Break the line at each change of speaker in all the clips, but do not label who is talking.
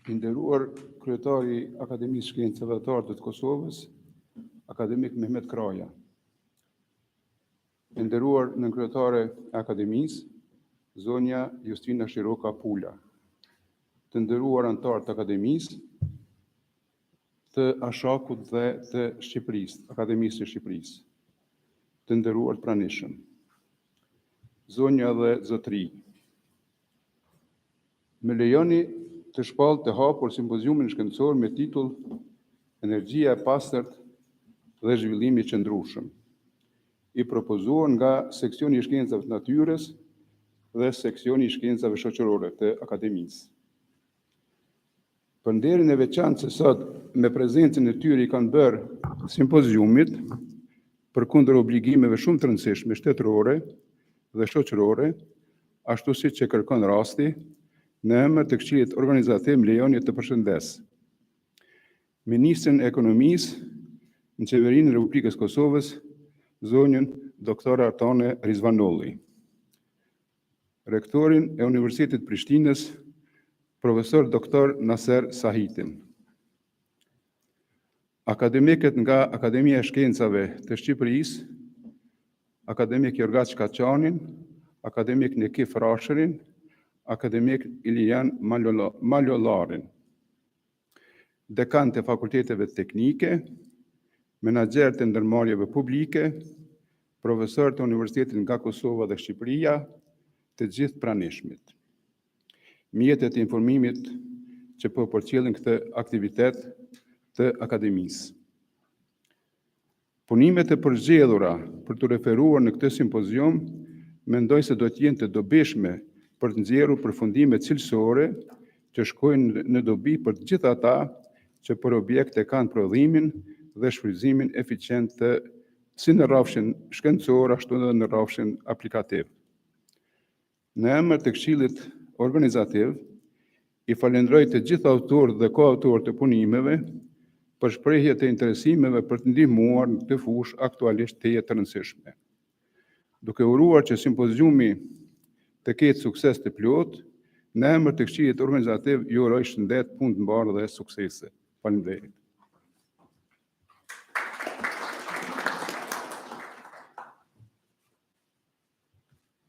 I nderuar kryetari i Akademisë Shkencave të Artë të Kosovës, akademik Mehmet Kraja. I nderuar nënkryetare e Akademisë, zonja Justina Shiroka Pula. Të nderuar anëtarë të Akademisë, të Ashakut dhe të Shqipërisë, Akademisë së Shqipërisë. Të nderuar pranishëm, zonja dhe zotëri. Më lejoni të shpall të hapur simpoziumin shkencor me titull Energjia e pastërt dhe zhvillimi i qëndrueshëm, i propozuar nga seksioni i shkencave të natyrës dhe seksioni i shkencave shoqërore të Akademisë. Për nderin e veçantë se sot me prezencën e tyre i kanë bërë simpoziumit përkundër obligimeve shumë të rëndësishme shtetërore dhe shoqërore, ashtu siç e kërkon rasti, në emër të Këshillit Organizativ më lejoni të përshëndes Ministrin e Ekonomisë në Qeverinë e Republikës Kosovës, zonjën Dr. Artane Rizvanolli, Rektorin e Universitetit Prishtinës, Profesor Dr. Naser Sahitin, akademikët nga Akademia e Shkencave të Shqipërisë, akademik Jorgaç Kaçanin, akademik Nekif Rashërin, akademik Ilian Malolarin, dekan të fakulteteve teknike, menaxher të ndërmarrjeve publike, profesor të Universitetit nga Kosova dhe Shqipëria, të gjithë pranishmit. Mjetet e informimit që po përcjellin këtë aktivitet të Akademisë. Punimet e përgjedhura për të referuar në këtë simpozium mendoj se do të jenë të dobishme për të nxjerrur përfundime cilësore që shkojnë në dobi për të gjithë ata që për objekt e kanë prodhimin dhe shfrytëzimin eficient të si në rrafshin shkencor ashtu edhe në rrafshin aplikativ. Në emër të Këshillit Organizativ, i falenderoj të gjithë autorët dhe koautorët të punimeve për shprehjet e interesimeve për të ndihmuar në këtë fushë aktualisht të rëndësishme. Duke uruar që simpoziumi të ketë sukses të plot, në emër të Këshillit Organizativ ju uroj shëndet, punë të mbarë dhe suksese. Faleminderit.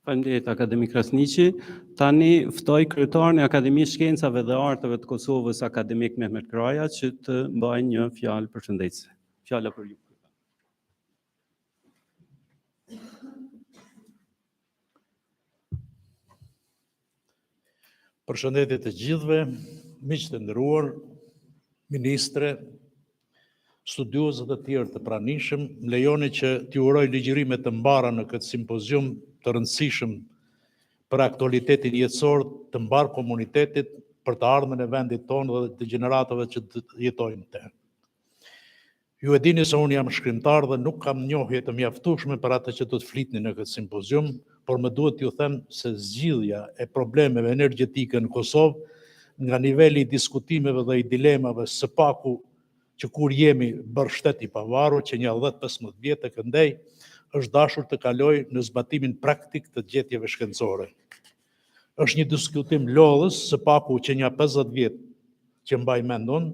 Faleminderit akademik Krasniqi. Tani ftoj kryetarin e Akademisë Shkencave dhe Arteve të Kosovës, akademik Mehmet Kraja, që të mbajë një fjalë përshëndetëse. Fjala për ju.
Përshëndetje të gjithëve, miq të nderuar, ministre, studiozët e tjerë të pranishëm, më lejoni që t'ju uroj ligjërime të mbara në këtë simpozium të rëndësishëm për aktualitetin jetësor të mbar komunitetit, për të ardhmen e vendit tonë dhe të gjeneratave që të jetojnë te. Ju e dini se unë jam shkrimtar dhe nuk kam njohje të mjaftueshme për atë që do të flitni në këtë simpozium, por më duhet t'ju them se zgjidhja e problemeve energjetike në Kosovë, nga niveli i diskutimeve dhe i dilemave, së paku që kur jemi bërë shtet i pavarur, që një 10-15 vjet e këndej, është dashur të kaloj në zbatimin praktik të gjetjeve shkencore. Është një diskutim lodhës, së paku që një 50 vjet që mbaj mendon,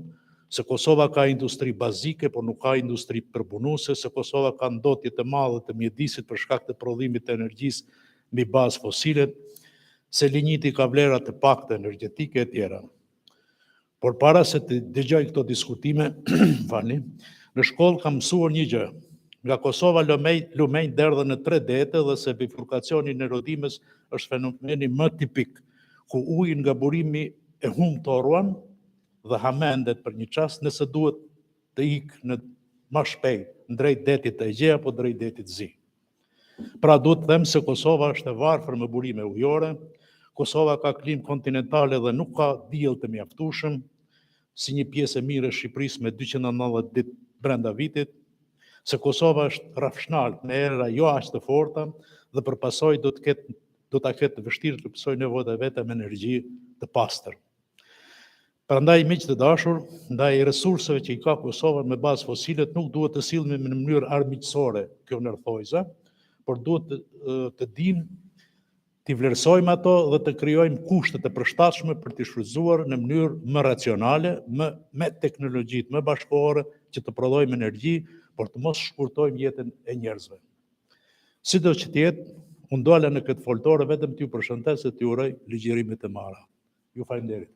se Kosova ka industri bazike, por nuk ka industri përpunuese, se Kosova ka ndotje të madhe të mjedisit për shkak të prodhimit të energjisë mbi bazë fosile, se linjiti ka vlera të pakta energjetike e tjera. Por para se të dëgjoj këto diskutime, në shkollë kam mësuar një gjë. Nga Kosova lumej derdhe në 3 dete dhe se bifurkacioni në erodimes është fenomeni më tipik, ku uji nga burimi e humb torruan dhe hamendet për një çast nëse duhet të ikë në më shpejt në drejt detit të Egjea apo drejt detit Zi. Pra duhet të them se Kosova është e varfër me burime ujore, Kosova ka klimë kontinentale dhe nuk ka diell të mjaftueshëm, si një pjesë e mirë e Shqipërisë me 290 ditë brenda vitit, se Kosova është rrafshnalt me era jo aq të forta dhe përpasoj do ta ketë vështirë të plotësojë nevojat e veta me energji të pastër. Prandaj miq të dashur, ndaj resurseve që i ka Kosova me bazë fosile, nuk duhet të sillemi në mënyrë armiqësore kjo ndërthojza, por duhet të dimë t'i vlerësojmë ato dhe të krijojmë kushtet e përshtatshme për t'i shfrytzuar në mënyrë më racionale, me teknologjitë më bashkëkohore që të prodhojmë energji, por të mos shkurtojmë jetën e njerëzve. Sido që t'jetë, unë dola në këtë foltore vetëm t'ju përshëndes dhe t'ju uroj ligjërimet e mara. Ju faleminderit.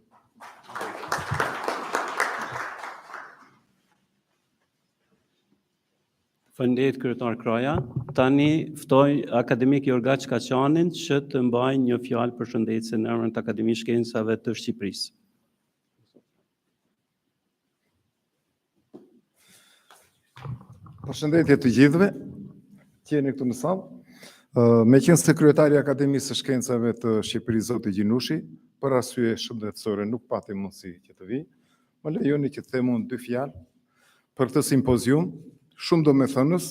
Faleminderit kryetar Kraja. Tani ftoj akademik Jorgaç Kaçanin që të mbajë një fjalë përshëndetëse në emër të Akademisë Shkencave të Shqipërisë.
Përshëndetje të gjithëve, që jeni këtu në sallë. Me qenë se kryetari i Akademisë së Shkencave të Shqipërisë zoti Gjinushi, për arsye shëndetësore nuk pati mundësi që të vi, më lejoni që të them unë 2 fjalë për këtë simpozium, shumë domethënës,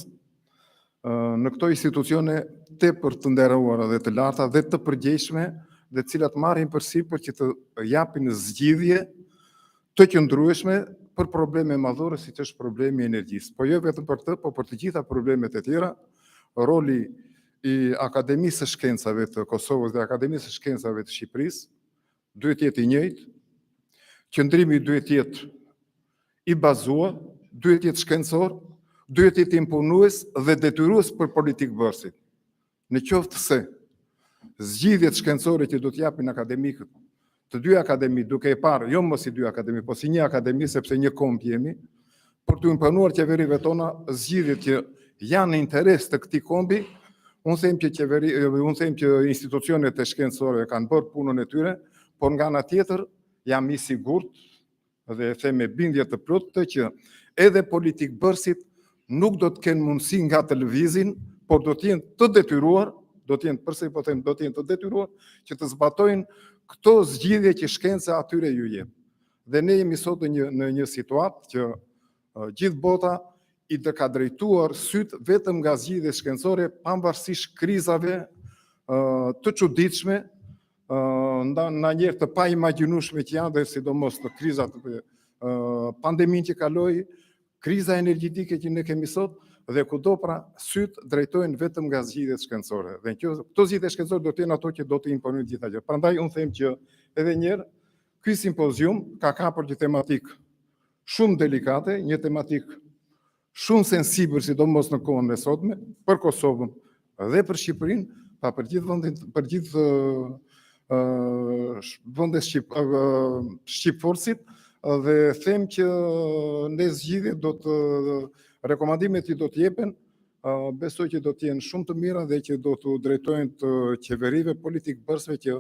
në këto institucione tepër të nderuara dhe të larta dhe të përgjegjshme, dhe të cilat marrin përsipër që të japin zgjidhje të qëndrueshme për probleme madhore siç është problemi i energjisë. Po jo vetëm për të, po për të gjitha problemet e tjera, roli i Akademisë së Shkencave të Kosovës dhe Akademisë së Shkencave të Shqipërisë duhet jetë i njëjtë, qëndrimi duhet jetë i bazuar, duhet jetë shkencor, duhet jetë imponues dhe detyrues për politikë bërësit. Në qoftë se zgjidhjet shkencore që do t'japin akademikët, të 2 akademi, duke e parë, jo mos si 2 akademi, po si 1 akademi, sepse një komp jemi, për të imponuar qeverive tona zgjidhjet që janë në interes të këtij kombi, unë them që institucionet e shkencore kanë bërë punën e tyre, por nga ana tjetër jam i sigurt dhe e them me bindje të plotë që edhe politikë bërësit nuk do të kenë mundësi nga televizin, por do të jenë të detyruar, do të jenë të detyruar që të zbatojnë këto zgjidhje që shkenca atyre ju jep. Dhe ne jemi sot në një situatë që gjithë bota i të ka drejtuar syt vetëm nga zgjidhjet shkencore, pavarësisht krizave të çuditshme, ndonjëherë të paimagjinueshme që janë, dhe sidomos në krizat pandeminë që kaloi, kriza energjetike që ne kemi sot, dhe kudo pra syt drejtojnë vetëm nga zgjidhjet shkencore. Dhe këto zgjidhje shkencore do të jenë ato që do të imponojnë gjitha gjë. Prandaj unë them që edhe një herë ky simpozium ka kapur një tematikë shumë delikate, një tematikë shumë sensibël, sidomos në kohën e sotme, për Kosovën dhe për Shqipërinë, pa për gjithë vendet shqipforësit, dhe them që ne zgjidhjet do të rekomandimet që do të jepen, besoj që do të jenë shumë të mira dhe që do të drejtojnë të qeverive politikë bërësve që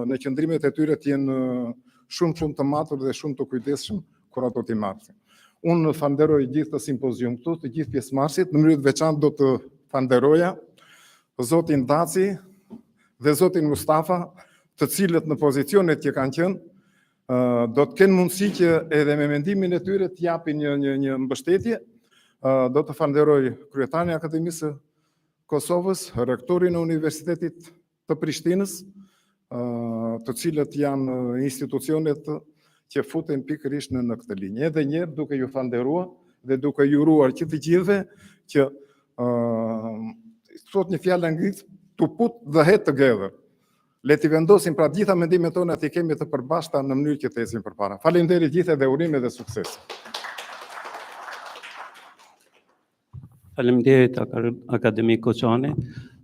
në qëndrimet e tyre të jenë shumë të matur dhe shumë të kujdesshëm kur ato t'i marrin. Unë falenderoj gjithë të simpozium këtu, të gjithë pjesëmarrësit, në mënyrë të veçantë do të falenderoja zotin Daci dhe zotin Mustafa, të cilët në pozicionet që kanë qenë, do të kenë mundësi që edhe me mendimin e tyre të japin një mbështetje. Do të falenderoj kryetarin e Akademisë së Kosovës, rektorin e Universitetit të Prishtinës, të cilët janë institucionet që futen pikërisht në këtë linjë. Edhe një herë duke ju falenderuar dhe duke ju uruar që të gjithëve që thot një fjalë anglisht, to put the head together. Le t'i vendosim pra gjitha mendimet tona të kemi të përbashkëta në mënyrë që të ecim përpara. Faleminderit gjithë dhe urime dhe sukses.
Faleminderit akademik Koçani.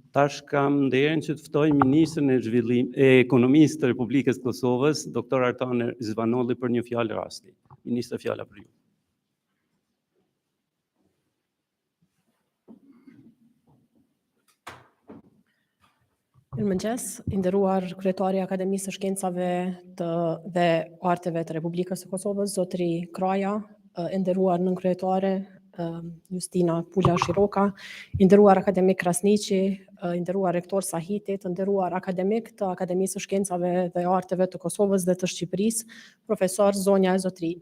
Tash kam nderin që të ftoj ministrin e ekonomisë të Republikës Kosovës, doktor Artan Zvanolli, për një fjalë rasti. Ministre, fjala për ju.
Mirëmëngjes, i nderuar kryetari i Akademisë së Shkencave dhe Arteve të Republikës së Kosovës, zotëri Kraja, i nderuar nënkryetare Justina Pula Shiroka, i nderuar akademik Krasniqi, i nderuar rektor Sahiti, të nderuar akademik të Akademisë së Shkencave dhe Arteve të Kosovës dhe të Shqipërisë, profesor zonja e zotëri.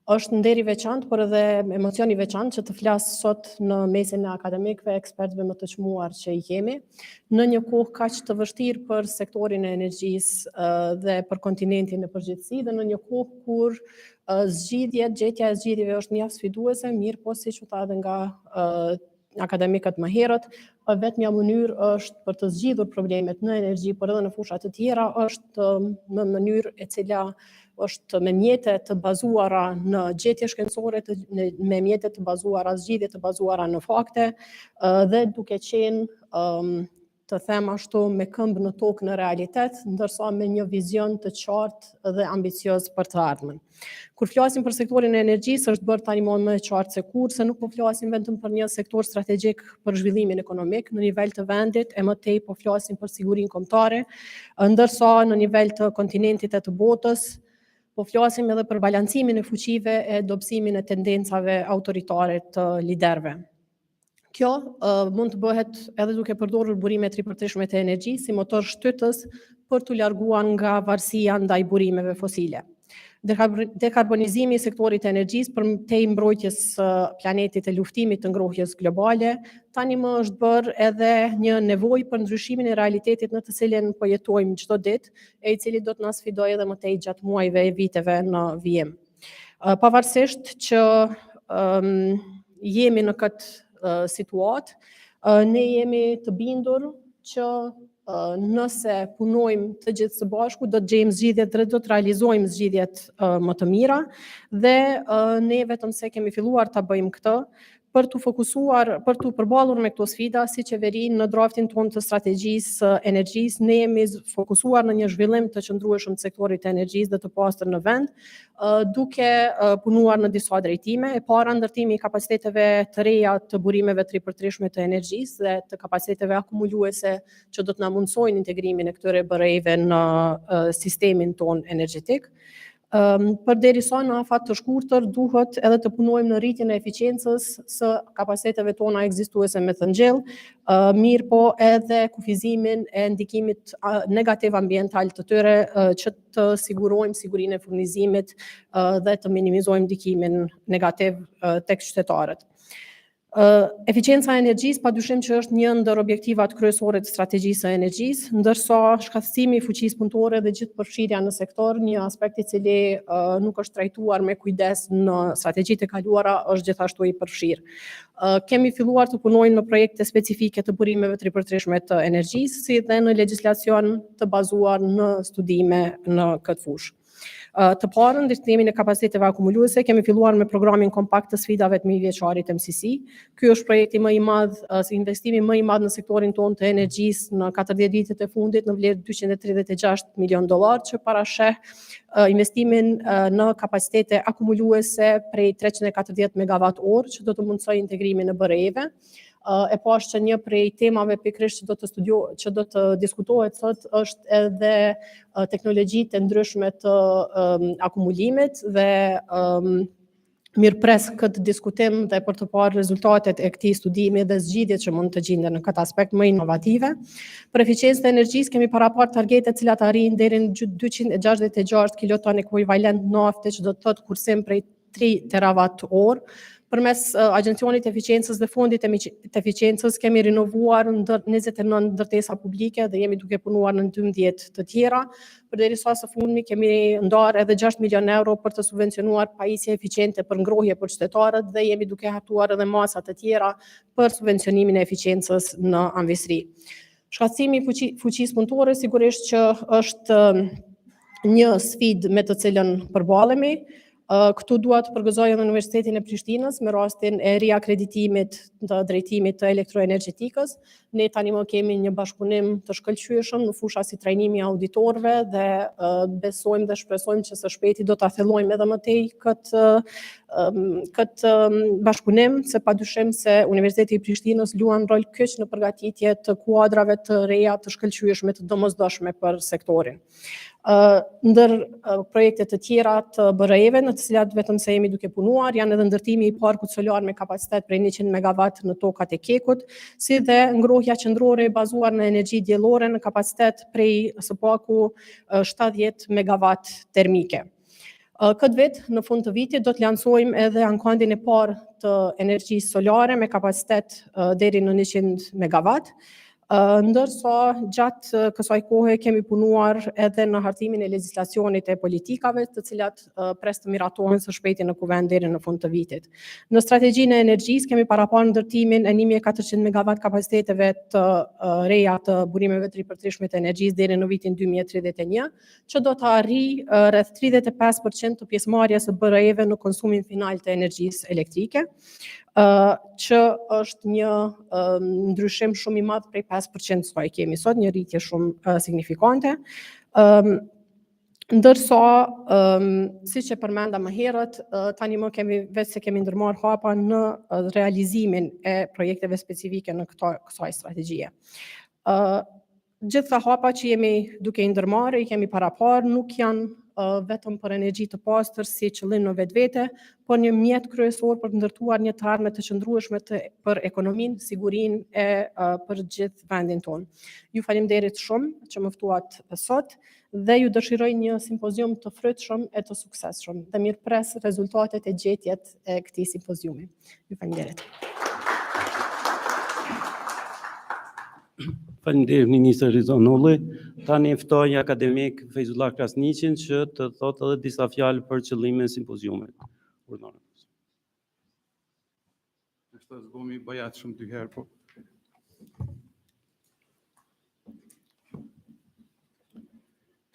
Është nder i veçantë, por edhe emocion i veçantë që të flas sot në mesin e akademikëve, ekspertëve më të çmuar që i kemi, në një kohë kaq të vështirë për sektorin e energjisë dhe për kontinentin në përgjithësi, dhe në një kohë kur gjetja e zgjidhjeve është mjaft sfiduese, mirë po siç u tha edhe nga akademikët më herët, vetmja mënyrë është për të zgjidhur problemet në energji, por edhe në fusha të tjera, është në mënyrë e cila është me mjete të bazuara në gjetje shkencore, me mjete të bazuara, zgjidhje të bazuara në fakte, dhe duke qenë të them ashtu me këmbë në tokë në realitet, ndërsa me një vizion të qartë dhe ambicioz për të ardhmen. Kur flasim për sektorin e energjisë, është bërë tani më e qartë se kur, se nuk po flasim vetëm për një sektor strategjik për zhvillimin ekonomik në nivel të vendit, e më tej po flasim për sigurinë kombëtare, ndërsa në nivel të kontinentit e të botës, po flasim edhe për balancimin e fuqive e dobësimin e tendencave autoritare të liderëve. Kjo mund të bëhet edhe duke përdorur burimet ripërteshme të energjisë si motor shtytës për t'u larguar nga varësia ndaj burimeve fosile. Dekarbonizimi i sektorit të energjisë për te mbrojtjes planetit e luftimit të ngrohjes globale, tani më është bërë edhe një nevojë për ndryshimin e realitetit në të cilin po jetojmë çdo ditë, e i cili do të na sfidojë edhe më tej gjatë muajve e viteve në vijim. Pavarësisht që jemi në këtë situatë, ne jemi të bindur që nëse punojmë të gjithë së bashku, do të gjejmë zgjidhjet dhe do të realizojmë zgjidhjet më të mira, dhe ne vetëm se kemi filluar ta bëjmë këtë, për t'u fokusuar, për t'u përballur me këto sfida, si qeveri në draftin tonë të strategjisë energjisë, ne jemi fokusuar në një zhvillim të qëndrueshëm të sektorit të energjisë dhe të pastër në vend, duke punuar në disa drejtime. E para, ndërtimi i kapaciteteve të reja të burimeve të ripërteshme të energjisë dhe të kapaciteteve akumuluese që do të na mundsojnë integrimin e këtyre bërejve në sistemin tonë energjetik. Përderisa në afat të shkurtër duhet edhe të punojmë në rritjen e eficiencës së kapaciteteve tona ekzistuese me të ngjell, mirë po edhe kufizimin e ndikimit negativ ambiental të tyre, që të sigurojmë sigurinë e furnizimit dhe të minimizojmë ndikimin negativ tek qytetarët. Eficienca e energjisë padyshim që është një ndër objektivat kryesore të strategjisë së energjisë, ndërsa shkatësimi i fuqisë punëtore dhe gjithë përfshirja në sektor, një aspekt i cili nuk është trajtuar me kujdes në strategjitë e kaluara, është gjithashtu i përfshirë. Kemi filluar të punojmë në projekte specifike të burimeve të ripërteshme të energjisë, si dhe në legjislacion të bazuar në studime në këtë fushë. Të parën, ndërtimin e kapaciteteve akumuluese, kemi filluar me programin kompakt të sfidave të mijëvjeçarit MCC. Ky është projekti më i madh, investimi më i madh në sektorin tonë të energjisë në 40 vitet e fundit në vlerë $236 milion, që parasheh investimin në kapacitete akumuluese prej 340 megawatt-orë, që do të mundsojë integrimin e bërejeve. E pashtë që një prej temave pikërisht që do të diskutohet sot është edhe teknologjitë e ndryshme të akumulimit dhe mirëpres këtë diskutim dhe për të parë rezultatet e këtij studimi dhe zgjidhjet që mund të gjenden në këtë aspekt më inovative. Për eficiencën e energjisë kemi paraparë targete të cilat arrin deri në 266 kiloton ekuivalent nafte, që do të thotë kursim prej 3 terawatt-orë. Përmes Agjencionit të Eficiencës dhe Fondit të Eficiencës kemi rinovuar 29 ndërtesa publike dhe jemi duke punuar në 12 të tjera. Përderisa së fundmi kemi ndarë edhe 6 milion euro për të subvencionuar pajisje eficiente për ngrohje për qytetarët dhe jemi duke hartuar edhe masa të tjera për subvencionimin e eficiencës në anëvisri. Shkatësimi i fuqisë punëtore sigurisht që është një sfidë me të cilën përballemi. Këtu dua të përgëzoj edhe Universitetin e Prishtinës me rastin e riakreditimit të drejtimit të elektroenergjetikës. Ne tani më kemi një bashkëpunim të shkëlqyeshëm në fusha si trajnimi i auditorëve dhe besojmë dhe shpresojmë që së shpejti do ta thellojmë edhe më tej këtë bashkëpunim, se padyshim se Universiteti i Prishtinës luan rol kyç në përgatitje të kuadrave të reja të shkëlqyeshme të domosdoshme për sektorin. Ndër projekte të tjera të bërejeve në të cilat vetëm se jemi duke punuar janë edhe ndërtimi i parkut solar me kapacitet prej 100 megawatt në tokat e Kekut, si dhe ngrohja qendrore e bazuar në energji diellore në kapacitet prej së paku 70 megawatt termike. Këtë vit, në fund të vitit, do të lansojmë edhe ankondin e parë të energjisë solare me kapacitet deri në 100 megawatt. Ndërsa gjatë kësaj kohe kemi punuar edhe në hartimin e legjislacionit e politikave, të cilat pres të miratohen së shpejti në kuvend deri në fund të vitit. Në strategjinë e energjisë kemi paraparë ndërtimin e 1400 MW kapaciteteve të reja të burimeve të ripërtrishme të energjisë deri në vitin 2031, që do të arrijë rreth 35% të pjesëmarrjes së BRE-ve në konsumin final të energjisë elektrike, që është një ndryshim shumë i madh prej 5% sa e kemi sot, një rritje shumë signifikante. Ndërsa, siç e përmenda më herët, tani më vetë se kemi ndërmarrë hapa në realizimin e projekteve specifike në kësaj strategjie. Gjitha hapa që jemi duke i ndërmarrë, i kemi paraparë, nuk janë vetëm për energji të pastër si qëllim në vetvete, por një mjet kryesor për të ndërtuar një tarme të qëndrueshme për ekonominë, sigurinë e për gjithë vendin tonë. Ju faleminderit shumë që më ftuat sot dhe ju dëshiroj një simpozium të frytshëm e të suksesshëm dhe mirëpres rezultatet e gjetjet e këtij simpoziumi. Ju faleminderit.
Faleminderit Ministër Rizonulli. Tani ftoj akademik Feyzullah Krasniqin që të thotë edhe disa fjalë për qëllimin e simpoziumit.
Është zgjomi bajat shumë dy herë, po.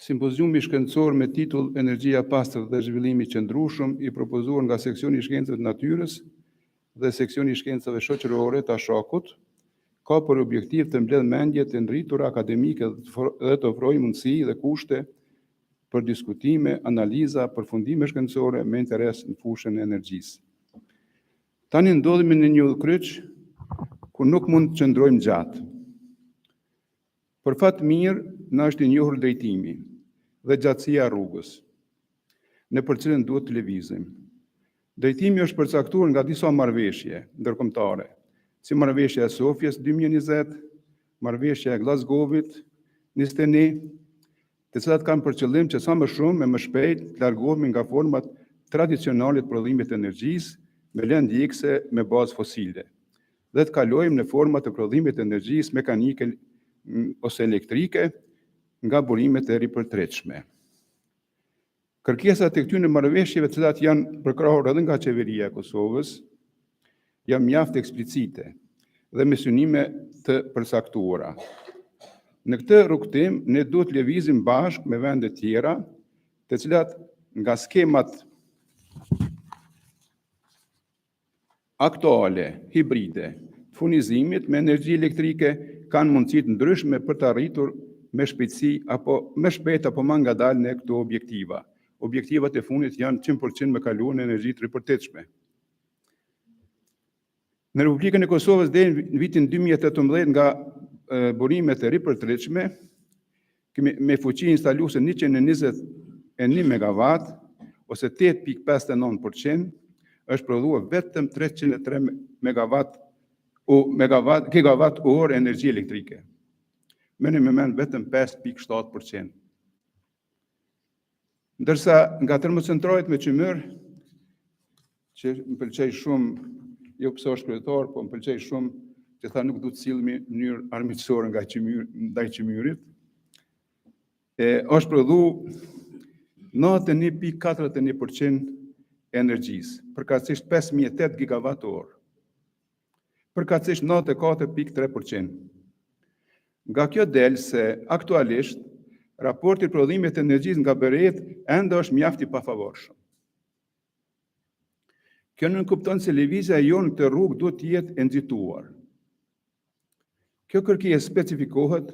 Simpoziumi shkencor me titull Energjia pastër dhe zhvillimi qëndrueshëm i propozuar nga seksioni i shkencave të natyrës dhe seksioni i shkencave shoqërore të Ashakut, ka për objektiv të mbledh mendje të ndritura akademike dhe të ofrojë mundësi dhe kushte për diskutime, analiza, përfundime shkencore me interes në fushën e energjisë. Tani ndodhemi në një udhkryq ku nuk mund të qëndrojmë gjatë. Për fat mirë, na është i njohur drejtimi dhe gjatësia rrugës, në për cilën duhet të lëvizim. Drejtimi është përcaktuar nga disa marrëveshje ndërkombëtare, si marrëveshja e Sofjes 2020, marrëveshja e Glasgowit 21, të cilat kanë për qëllim që sa më shumë e më shpejt të largohemi nga format tradicionale të prodhimit të energjisë me lëndë djegëse me bazë fosile dhe të kalojmë në forma të prodhimit të energjisë mekanike ose elektrike nga burimet e ripërtretshme. Kërkesat e këtyre marrëveshjeve, të cilat janë përkrahur edhe nga qeveria e Kosovës, janë mjaft eksplicite dhe me synime të përcaktuara. Në këtë rrugtim, ne duhet lëvizim bashkë me vende tjera, të cilat nga skemat aktuale, hibride, furnizimit me energji elektrike kanë mundësi të ndryshme për të arritur me shpejtësi apo më shpejt apo më ngadalë në këto objektiva. Objektivat e fundit janë 100% me kaluar në energji të ripërtetshme. Në Republikën e Kosovës deri në vitin 2018 nga burimet e ripërtretshme, me fuqi instaluese 121 MW ose 8.59%, është prodhuar vetëm 303 GWh energji elektrike. Merrni me mend vetëm 5.7%. Ndërsa nga termocentralet me çmyr, që më pëlqej shumë, jo pse është kryetar, po më pëlqej shumë që tha nuk du të sillemi në mënyrë armiqësore ndaj qymyrit, është prodhu 91.41% energjisë, përkatësisht 5.800 GWh, përkatësisht 94.3%. Nga kjo del se aktualisht raporti i prodhimit të energjisë nga BRE-t ende është mjaft i pafavorshëm. Kjo nuk kupton se lëvizja e jonë këtë rrugë duhet të jetë e nxituar. Kjo kërkesë specifikohet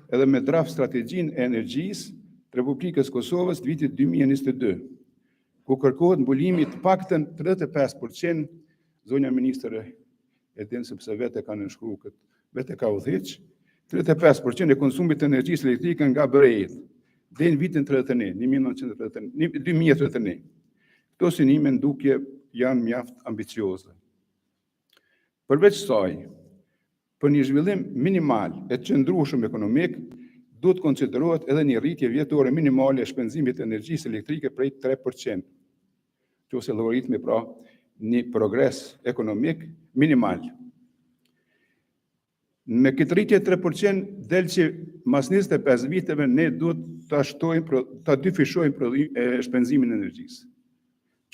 edhe me draft strategjinë e energjisë të Republikës Kosovës të vitit 2022, ku kërkohet mbulimi të paktën 35%, zonja ministre e din sepse vetë ka nënshkruar këtë, vetë ka udhëheq, 35% e konsumit të energjisë elektrike nga BRE-t deri në vitin 2031. Këto synime ndukje janë mjaft ambicioze. Përveç saj, për një zhvillim minimal e të qëndrueshëm ekonomik, duhet konsiderohet edhe një rritje vjetore minimale e shpenzimit të energjisë elektrike prej 3%, ose llogaritmi pra një progres ekonomik minimal. Me këtë rritje 3% del që mas 25 viteve ne duhet ta dyfishojmë shpenzimin e energjisë.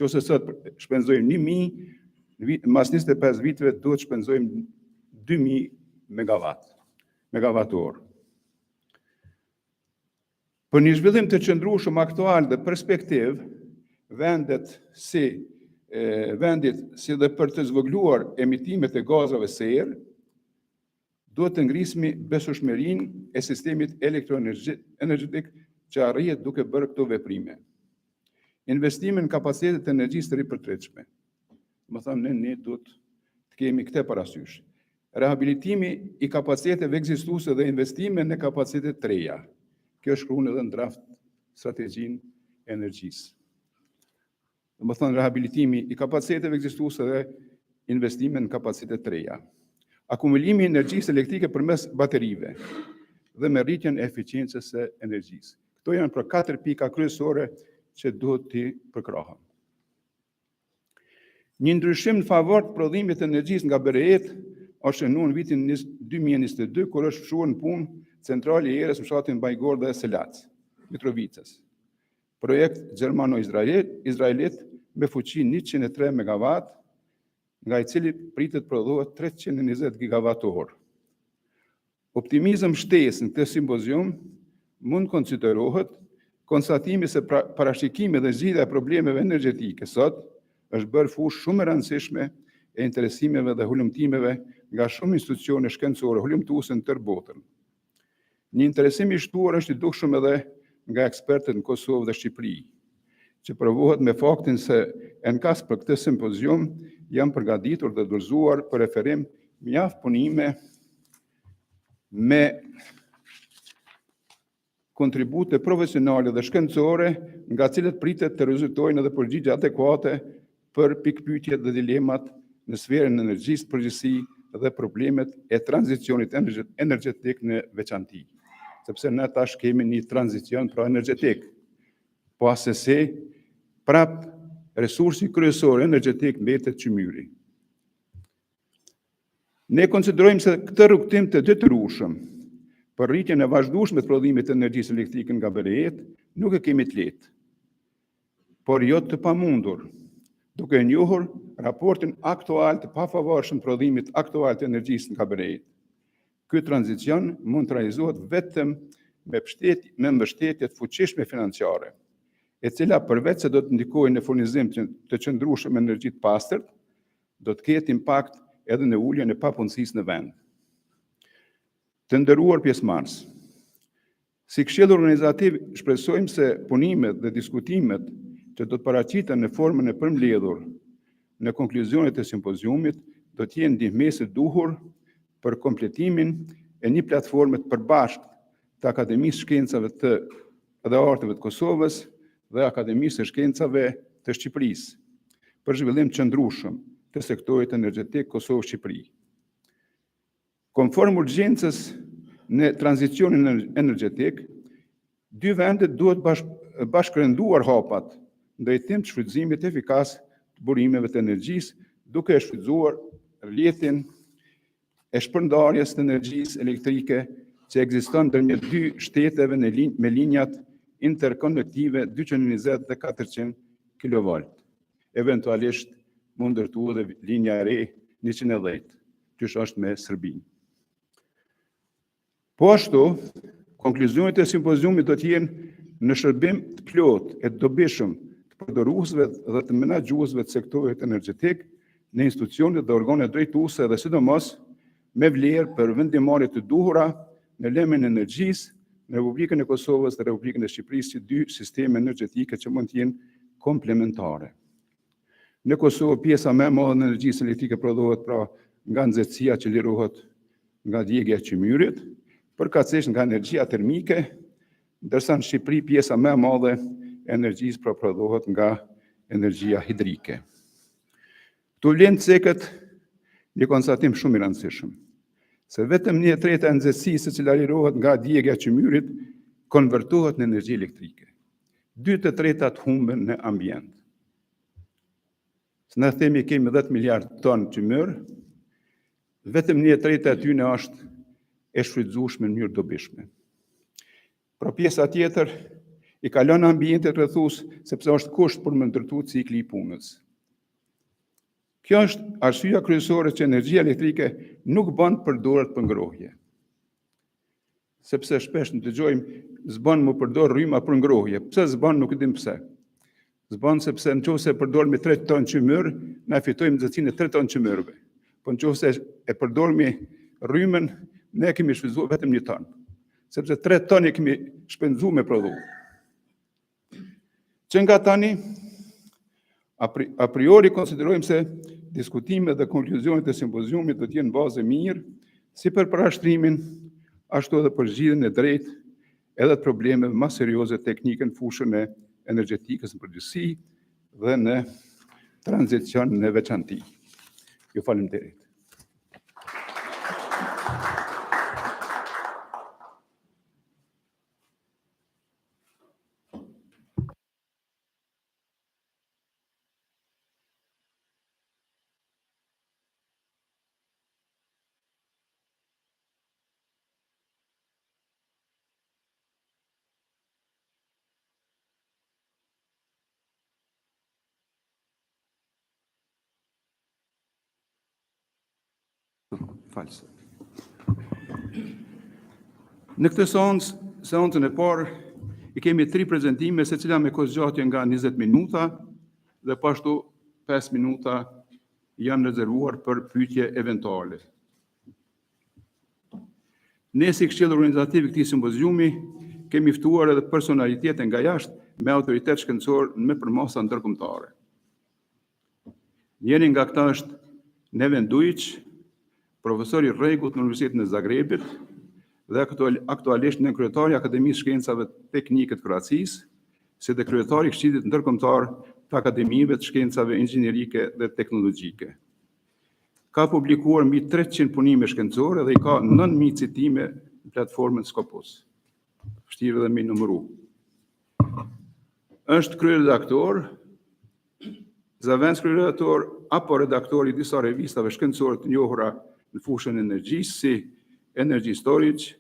Qose sot shpenzojmë 1000, mas 25 viteve duhet shpenzojmë 2000 megawatt-orë. Për një zhvillim të qëndrueshëm aktual dhe perspektiv, vendit si dhe për të zvogëluar emitimet e gazave serë, duhet të ngrismi besueshmërinë e sistemit elektroenergjetik që arrihet duke bërë këto veprime. Investime në kapacitetet e energjisë të ripërtritshme. Më thamë, ne duhet të kemi këtë parasysh. Rehabilitimi i kapaciteteve ekzistuese dhe investime në kapacitete të reja. Kjo është shkruar edhe në draft strategjinë e energjisë. Më thënë, rehabilitimi i kapaciteteve ekzistuese dhe investime në kapacitete të reja. Akumulimi i energjisë elektrike përmes baterive dhe me rritjen e eficiencës së energjisë. Këto janë për 4 pika kryesore që duhet t'i përkrahen. Një ndryshim në favor të prodhimit të energjisë nga BRE-t është shënuar në vitin 2022, kur është fshuar në punë centrali i erës në fshatin Bajgor dhe Selac, Mitrovicës. Projekt gjermano-izraelit me fuqi 103 MW, nga i cili pritet prodhohet 320 GWh. Optimizëm shtesë në këtë simpozium mund konsiderohet konstatimi se parashikimi dhe zgjidhja e problemeve energjetike sot është bërë fushë shumë e rëndësishme e interesimeve dhe hulumtimeve nga shumë institucione shkencore hulumtuese në tërë botën. Një interesim i shtuar është i dukshëm edhe nga ekspertët në Kosovë dhe Shqipëri, që provohet me faktin se enkas për këtë simpozium janë përgatitur dhe dorëzuar për referim mjaft punime me kontribute profesionale dhe shkencore, nga cilët pritet të rezultojnë edhe përgjigje adekuate për pikpyetjet dhe dilemat në sferën e energjisë përgjithësi dhe problemet e tranzicionit energjetik në veçanti. Sepse ne tash kemi një tranzicion energjetik, po asesi prap resursi kryesor energjetik mbetet çmyri. Ne konsiderojmë se këtë rrugtim të detyrueshëm për rritjen e vazhdueshme të prodhimit të energjisë elektrike nga BRE-t nuk e kemi të lehtë, por jo të pamundur, duke njohur raportin aktual të pafavorshëm të prodhimit aktual të energjisë nga BRE-t. Ky tranzicion mund të realizohet vetëm me mbështetje të fuqishme financiare, e cila përveç se do të ndikojë në furnizim të qëndrueshëm energji të pastërt, do të ketë impakt edhe në uljen e papunësisë në vend. Të nderuar pjesëmarrës, si Këshill Organizativ shpresojmë se punimet dhe diskutimet që do të paraqiten në formën e përmbledhur në konkluzionet e simpoziumit do të jenë ndihmëse të duhur për kompletimin e një platforme të përbashkët të Akademisë Shkencave dhe Arteve të Kosovës dhe Akademisë së Shkencave të Shqipërisë për zhvillim qëndrueshëm të sektorit energjetik Kosovë-Shqipëri. Konform urgjencës në tranzicionin energjetik, dy vendet duhet bashkërenduar hapat në drejtim të shfrytëzimit efikas të burimeve të energjisë, duke shfrytzuar rrjetin e shpërndarjes të energjisë elektrike që ekziston ndërmjet dy shteteve me linjat interkonektive 220 dhe 400 kV. Eventualisht mund ndërtuar edhe linja e re 110, që është me Serbinë. Po ashtu, konkluzionet e simpoziumit do të jenë në shërbim të plot e të dobishëm të përdoruesve dhe të menaxhuesve të sektorit energjetik në institucionet dhe organet drejtuese dhe sidomos me vlerë për vendimarrje të duhura në lëmin e energjisë në Republikën e Kosovës dhe Republikën e Shqipërisë, si dy sisteme energjetike që mund të jenë komplementare. Në Kosovë, pjesa më e madhe e energjisë elektrike prodhohet nga nxehtësia që lirohet nga djegja e qymyrit, përkatësisht nga energjia termike, ndërsa në Shqipëri pjesa më e madhe e energjisë prodhohet nga energjia hidrike. Këtu vlen të ceket një konstatim shumë i rëndësishëm, se vetëm 1/3 e nxehtësisë që lirohet nga djegja e qymyrit konvertohet në energji elektrike. 2/3 humben në ambient. Se ne themi kemi 10 miliard ton qymyr, vetëm 1/3 e tyre është e shfrytzueshme në mënyrë dobishme. Pra pjesa tjetër i kalon ambientet rrethues sepse është kusht për më ndërtu cikli i punës. Kjo është arsyeja kryesore që energjia elektrike nuk bën përdoret për ngrohje. Sepse shpesh në dëgjojmë s'bën më përdor rryma për ngrohje. Pse s'bën, nuk e dim pse. S'bën sepse nëse e përdormi 3 ton qymyr, na fitojmë nxehtësinë e 3 ton qymyrëve. Po nëse e përdormi rrymën, ne kemi shfrytzuar vetëm 1 ton. Sepse 3 ton e kemi shpenzuar me prodhu. Që nga tani, a priori konsiderojmë se diskutimet dhe konkluzionet e simpoziumit do t'jenë bazë e mirë, si për parashtrimin, ashtu edhe për zgjidhjen e drejtë edhe të problemeve më serioze teknike në fushën e energjetikës në përgjithësi dhe në tranzicion në veçanti. Ju faleminderit. False. Në këtë seancën e parë, i kemi 3 prezentime, secila me kohëzgjatje nga 20 minuta dhe pashtu 5 minuta janë rezervuar për pyetje eventuale. Ne si këshill organizativ i këtij simpoziumi kemi ftuar edhe personalitete nga jashtë me autoritet shkencor me përmasa ndërkombëtare. Njëri nga këta është Neven Dujic, profesor i rregut në Universitetin e Zagrebit dhe aktualisht në kryetari i Akademisë Shkencave Teknike të Kroacisë, si dhe kryetari i Këshillit Ndërkombëtar të Akademive të Shkencave Inxhinierike dhe Teknologjike. Ka publikuar mbi 300 punime shkencore dhe i ka 9000 citime në platformën Scopus. Vështirë dhe me numëru. Është kryeredaktor, zavendës kryeredaktor apo redaktor i disa revistave shkencore të njohura në fushën e energjisë si Energy Storage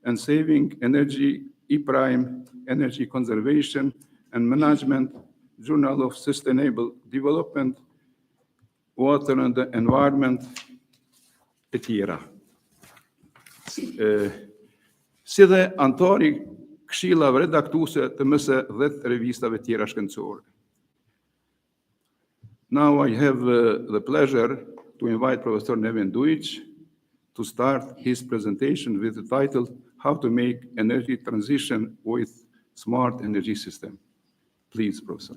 and Saving Energy, E-Prime, Energy Conservation and Management, Journal of Sustainable Development, Water and the Environment, e tjera. Si dhe antari këshillave redaktuese të mëse 10 revistave tjera shkencore. Now I have the pleasure to invite Professor Neven Dujic to start his presentation with the title, How to Make Energy Transition with Smart Energy System. Please, Professor.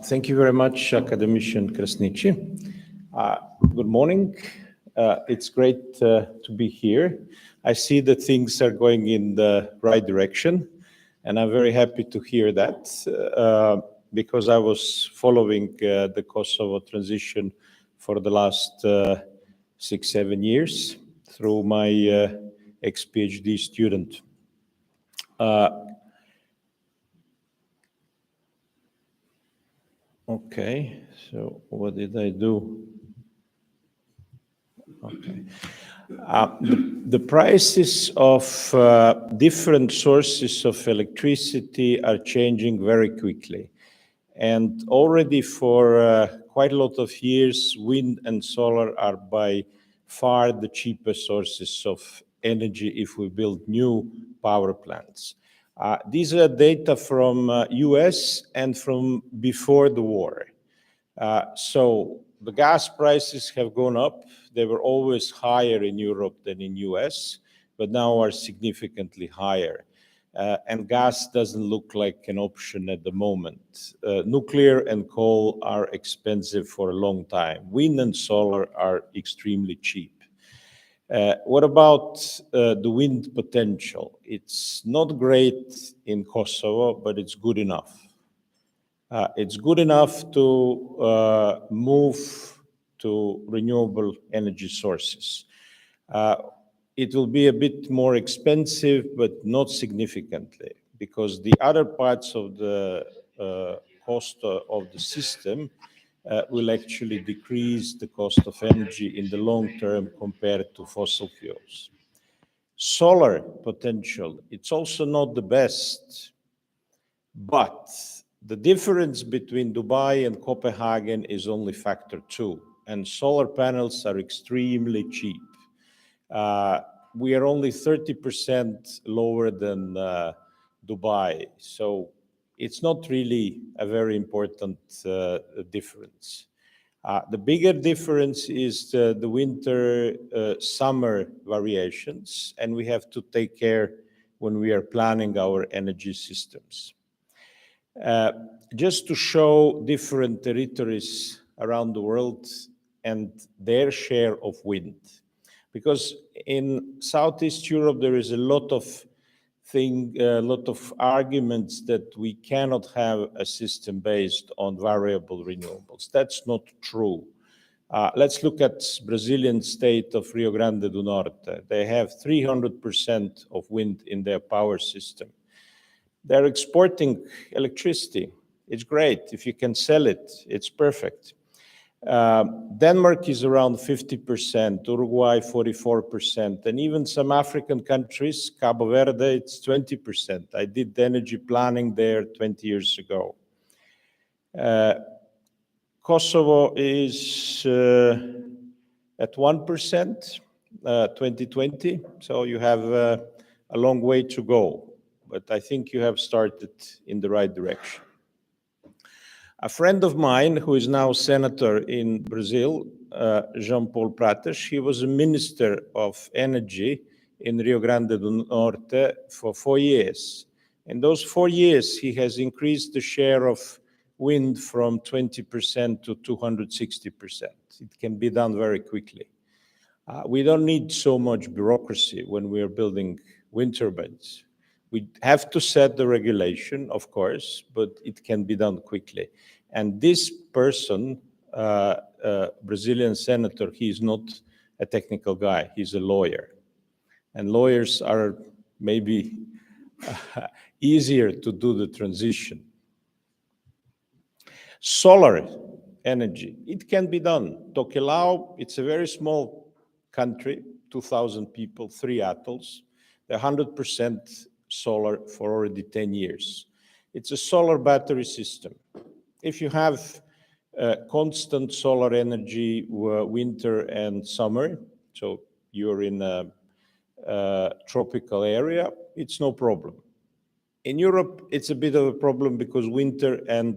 Thank you very much, Academician Krasniqi. Good morning. It's great to be here. I see that things are going in the right direction, and I'm very happy to hear that because I was following the Kosovo transition for the last 6-7 years through my ex-PhD student. Okay, so what did I do? Okay. The prices of different sources of electricity are changing very quickly. And already for quite a lot of years, wind and solar are by far the cheapest sources of energy if we build new power plants. These are data from US and from before the war. So the gas prices have gone up. They were always higher in Europe than in US, but now are significantly higher. And gas doesn't look like an option at the moment. Nuclear and coal are expensive for a long time. Wind and solar are extremely cheap. What about the wind potential? It's not great in Kosovo, but it's good enough. It's good enough to move to renewable energy sources. It will be a bit more expensive, but not significantly, because the other parts of the cost of the system will actually decrease the cost of energy in the long term compared to fossil fuels. Solar potential, it's also not the best, but the difference between Dubai and Copenhagen is only factor 2, and solar panels are extremely cheap. We are only 30% lower than Dubai, so it's not really a very important difference. The bigger difference is the winter-summer variations, and we have to take care when we are planning our energy systems. Just to show different territories around the world and their share of wind. Because in Southeast Europe, there is a lot of arguments that we cannot have a system based on variable renewables. That's not true. Let's look at Brazilian state of Rio Grande do Norte. They have 300% of wind in their power system. They're exporting electricity. It's great. If you can sell it, it's perfect. Denmark is around 50%, Uruguay 44%, and even some African countries, Cabo Verde, it's 20%. I did energy planning there 20 years ago. Kosovo is at 1%, 2020, so you have a long way to go, but I think you have started in the right direction. A friend of mine, who is now senator in Brazil, Jean Paul Prates, he was a minister of energy in Rio Grande do Norte for 4 years. In those 4 years, he has increased the share of wind from 20% to 260%. It can be done very quickly. We don't need so much bureaucracy when we are building wind turbines. We have to set the regulation, of course, but it can be done quickly. And this person, Brazilian senator, he is not a technical guy, he's a lawyer. And lawyers are maybe easier to do the transition. Solar energy, it can be done. Tokelau, it's a very small country, 2,000 people, 3 atolls. They're 100% solar for already 10 years. It's a solar battery system. If you have constant solar energy winter and summer, so you're in a tropical area, it's no problem. In Europe, it's a bit of a problem because winter and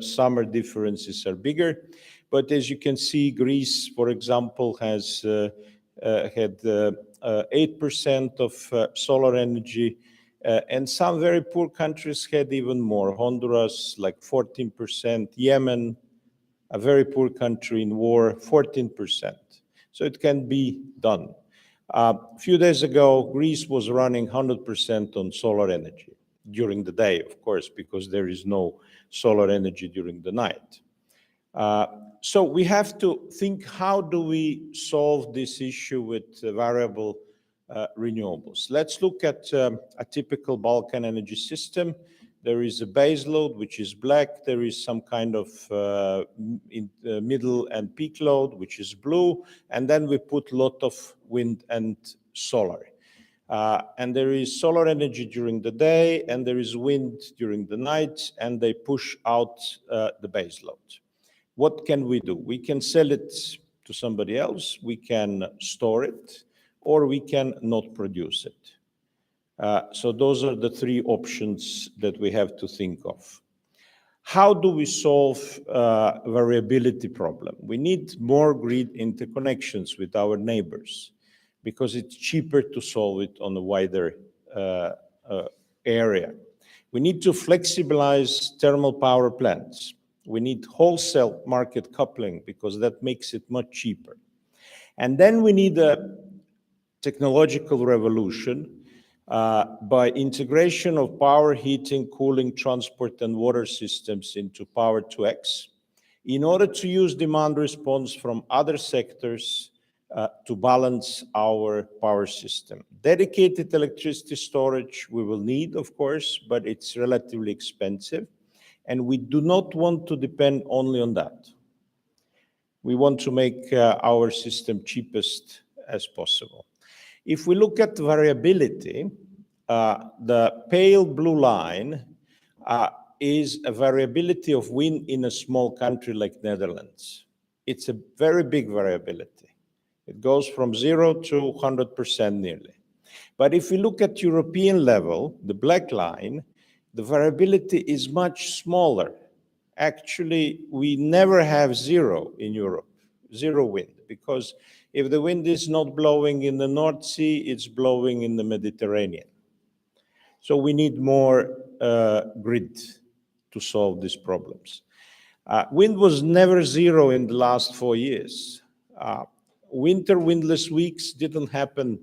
summer differences are bigger. But as you can see, Greece, for example, has had 8% of solar energy, and some very poor countries had even more. Honduras, like 14%, Yemen, a very poor country in war, 14%. So it can be done. A few days ago, Greece was running 100% on solar energy during the day, of course, because there is no solar energy during the night. So we have to think, how do we solve this issue with variable renewables? Let's look at a typical Balkan energy system. There is a base load, which is black. There is some kind of middle and peak load, which is blue. And then we put a lot of wind and solar. And there is solar energy during the day, and there is wind during the night, and they push out the base load. What can we do? We can sell it to somebody else, we can store it, or we can not produce it. So those are the 3 options that we have to think of. How do we solve variability problem? We need more grid interconnections with our neighbors, because it's cheaper to solve it on a wider area. We need to flexibilize thermal power plants. We need wholesale market coupling, because that makes it much cheaper. And then we need a technological revolution by integration of power, heating, cooling, transport, and water systems into Power 2X in order to use demand response from other sectors to balance our power system. Dedicated electricity storage we will need, of course, but it's relatively expensive, and we do not want to depend only on that. We want to make our system cheapest as possible. If we look at variability, the pale blue line is a variability of wind in a small country like Netherlands. It's a very big variability. It goes from 0 to 100% nearly. But if we look at European level, the black line, the variability is much smaller. Actually, we never have zero in Europe, zero wind, because if the wind is not blowing in the North Sea, it's blowing in the Mediterranean. So we need more grid to solve these problems. Wind was never zero in the last 4 years. Winter windless weeks didn't happen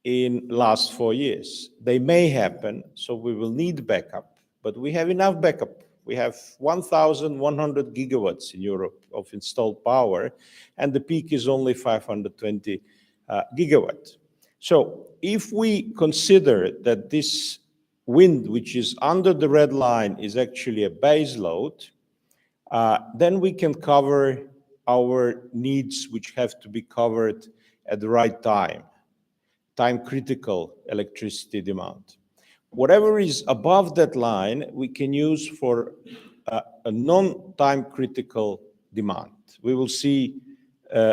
in last 4 years. They may happen, so we will need backup, but we have enough backup. We have 1,100 gigawatts in Europe of installed power, and the peak is only 520 gigawatts. So if we consider that this wind, which is under the red line, is actually a base load, then we can cover our needs which have to be covered at the right time critical electricity demand. Whatever is above that line, we can use for a non-time critical demand. We will see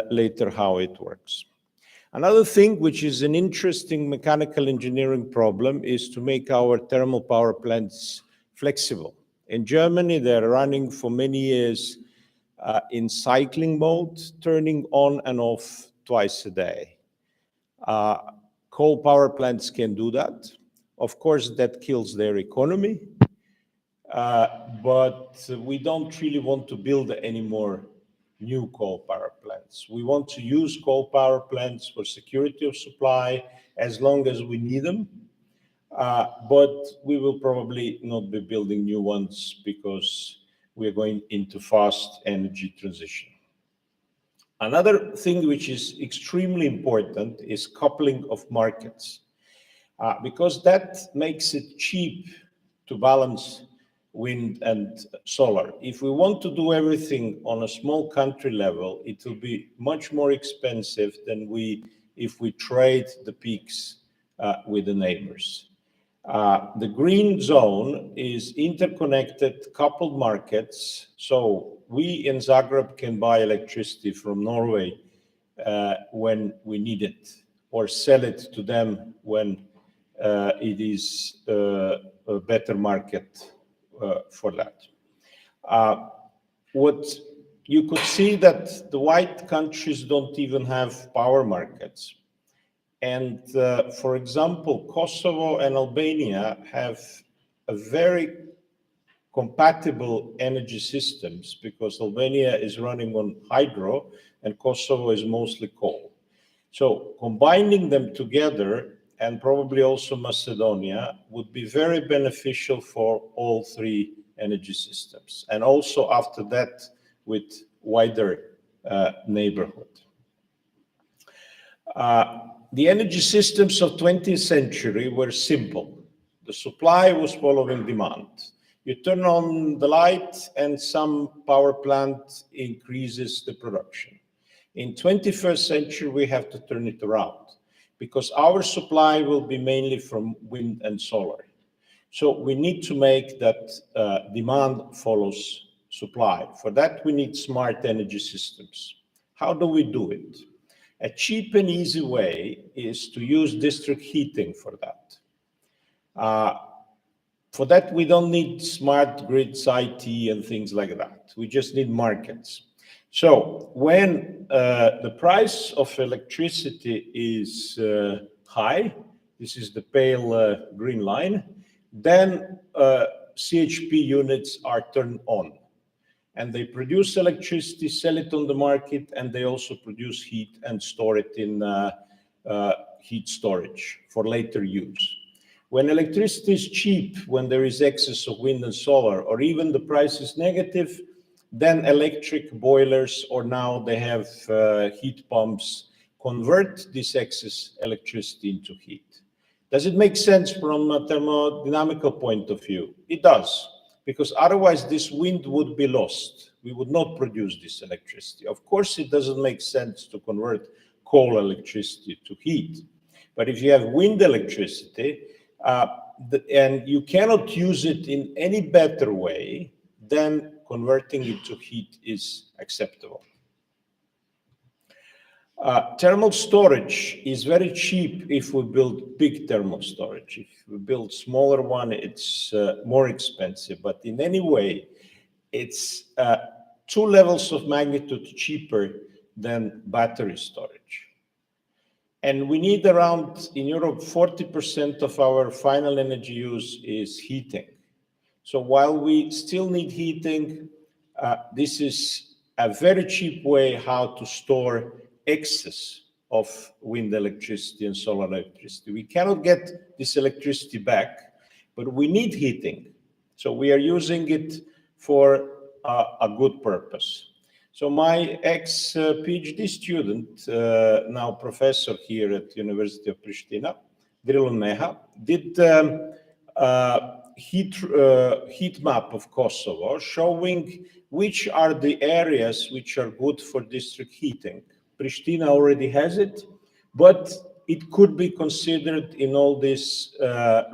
later how it works. Another thing which is an interesting mechanical engineering problem is to make our thermal power plants flexible. In Germany, they're running for many years in cycling mode, turning on and off twice a day. Coal power plants can do that. Of course, that kills their economy, but we don't really want to build any more new coal power plants. We want to use coal power plants for security of supply as long as we need them, but we will probably not be building new ones because we are going into fast energy transition. Another thing which is extremely important is coupling of markets, because that makes it cheap to balance wind and solar. If we want to do everything on a small country level, it will be much more expensive than if we trade the peaks with the neighbors. The green zone is interconnected, coupled markets. So we in Zagreb can buy electricity from Norway when we need it, or sell it to them when it is a better market for that. What you could see that the white countries don't even have power markets. And for example, Kosovo and Albania have a very compatible energy systems because Albania is running on hydro and Kosovo is mostly coal. So combining them together, and probably also Macedonia, would be very beneficial for all three energy systems, and also after that with wider neighborhood. The energy systems of 20th century were simple. The supply was following demand. You turn on the light and some power plant increases the production. In 21st century, we have to turn it around because our supply will be mainly from wind and solar. So we need to make that demand follows supply. For that, we need smart energy systems. How do we do it? A cheap and easy way is to use district heating for that. For that, we don't need smart grids, IT, and things like that. We just need markets. So when the price of electricity is high, this is the pale green line, then CHP units are turned on. And they produce electricity, sell it on the market, and they also produce heat and store it in heat storage for later use. When electricity is cheap, when there is excess of wind and solar, or even the price is negative, then electric boilers, or now they have heat pumps, convert this excess electricity into heat. Does it make sense from a thermodynamical point of view? It does, because otherwise this wind would be lost. We would not produce this electricity. Of course, it doesn't make sense to convert coal electricity to heat. But if you have wind electricity, and you cannot use it in any better way, then converting it to heat is acceptable. Thermal storage is very cheap if we build big thermal storage. If we build smaller one, it's more expensive. But in any way, it's 2 levels of magnitude cheaper than battery storage. And we need around, in Europe, 40% of our final energy use is heating. So while we still need heating, this is a very cheap way how to store excess of wind electricity and solar electricity. We cannot get this electricity back, but we need heating. So we are using it for a good purpose. So my ex-PhD student, now professor here at University of Pristina, Drilon Meha, did heat map of Kosovo, showing which are the areas which are good for district heating. Pristina already has it, but it could be considered in all these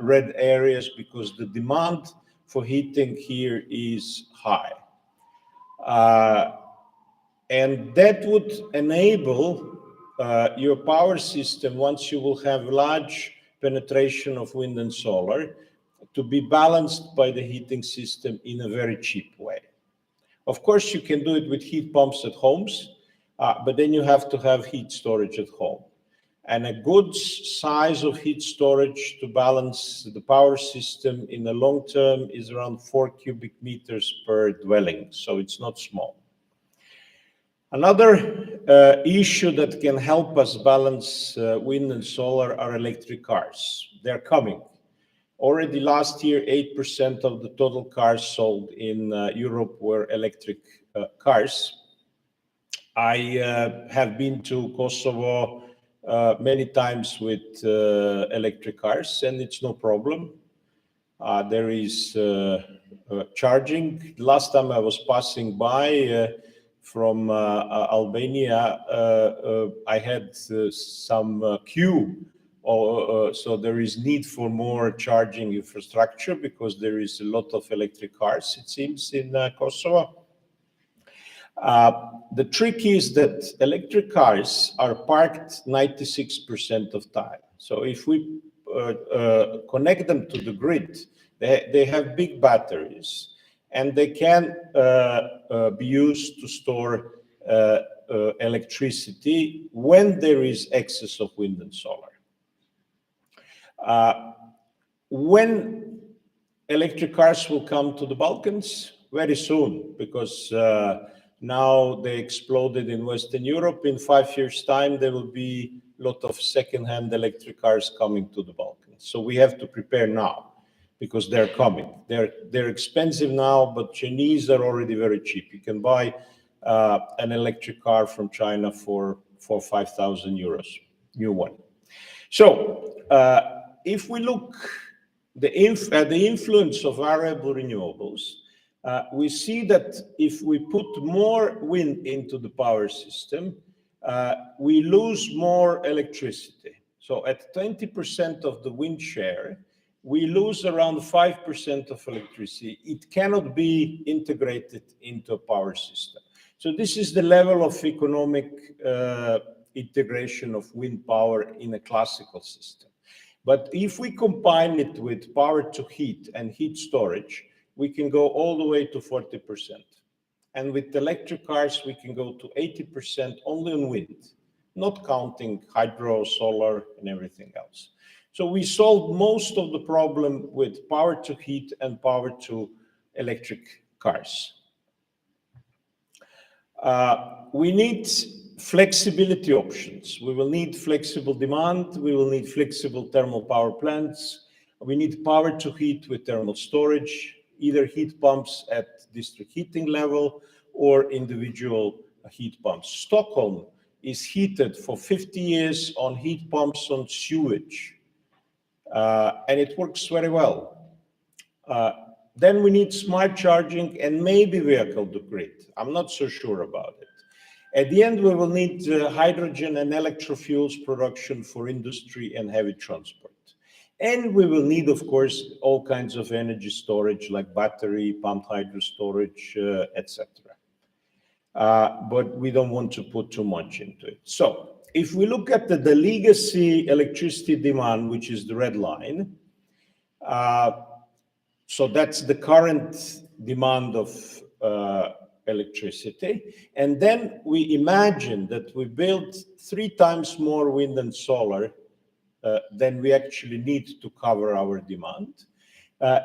red areas because the demand for heating here is high. And that would enable your power system, once you will have large penetration of wind and solar, to be balanced by the heating system in a very cheap way. Of course, you can do it with heat pumps at homes, but then you have to have heat storage at home. And a good size of heat storage to balance the power system in the long term is around 4 cubic meters per dwelling, so it's not small. Another issue that can help us balance wind and solar are electric cars. They're coming. Already last year, 8% of the total cars sold in Europe were electric cars. I have been to Kosovo many times with electric cars, and it's no problem. There is charging. Last time I was passing by from Albania, I had some queue. So there is need for more charging infrastructure because there is a lot of electric cars, it seems, in Kosovo. The trick is that electric cars are parked 96% of time. So if we connect them to the grid, they have big batteries, and they can be used to store electricity when there is excess of wind and solar. When electric cars will come to the Balkans? Very soon, because now they exploded in Western Europe. In 5 years' time, there will be a lot of second-hand electric cars coming to the Balkans. So we have to prepare now, because they're coming. They're expensive now, but Chinese are already very cheap. You can buy an electric car from China for 5,000 euros, new one. So if we look at the influence of variable renewables, we see that if we put more wind into the power system, we lose more electricity. So at 20% of the wind share, we lose around 5% of electricity. It cannot be integrated into a power system. So this is the level of economic integration of wind power in a classical system. But if we combine it with power to heat and heat storage, we can go all the way to 40%. And with electric cars, we can go to 80% only on wind, not counting hydro, solar, and everything else. So we solved most of the problem with power to heat and power to electric cars. We need flexibility options. We will need flexible demand. We will need flexible thermal power plants. We need power to heat with thermal storage, either heat pumps at district heating level or individual heat pumps. Stockholm is heated for 50 years on heat pumps on sewage, and it works very well. Then we need smart charging and maybe vehicle to grid. I'm not so sure about it. At the end, we will need hydrogen and electrofuels production for industry and heavy transport. And we will need, of course, all kinds of energy storage like battery, pumped hydro storage, etc. But we don't want to put too much into it. So if we look at the legacy electricity demand, which is the red line, so that's the current demand of electricity. And then we imagine that we build 3 times more wind and solar than we actually need to cover our demand.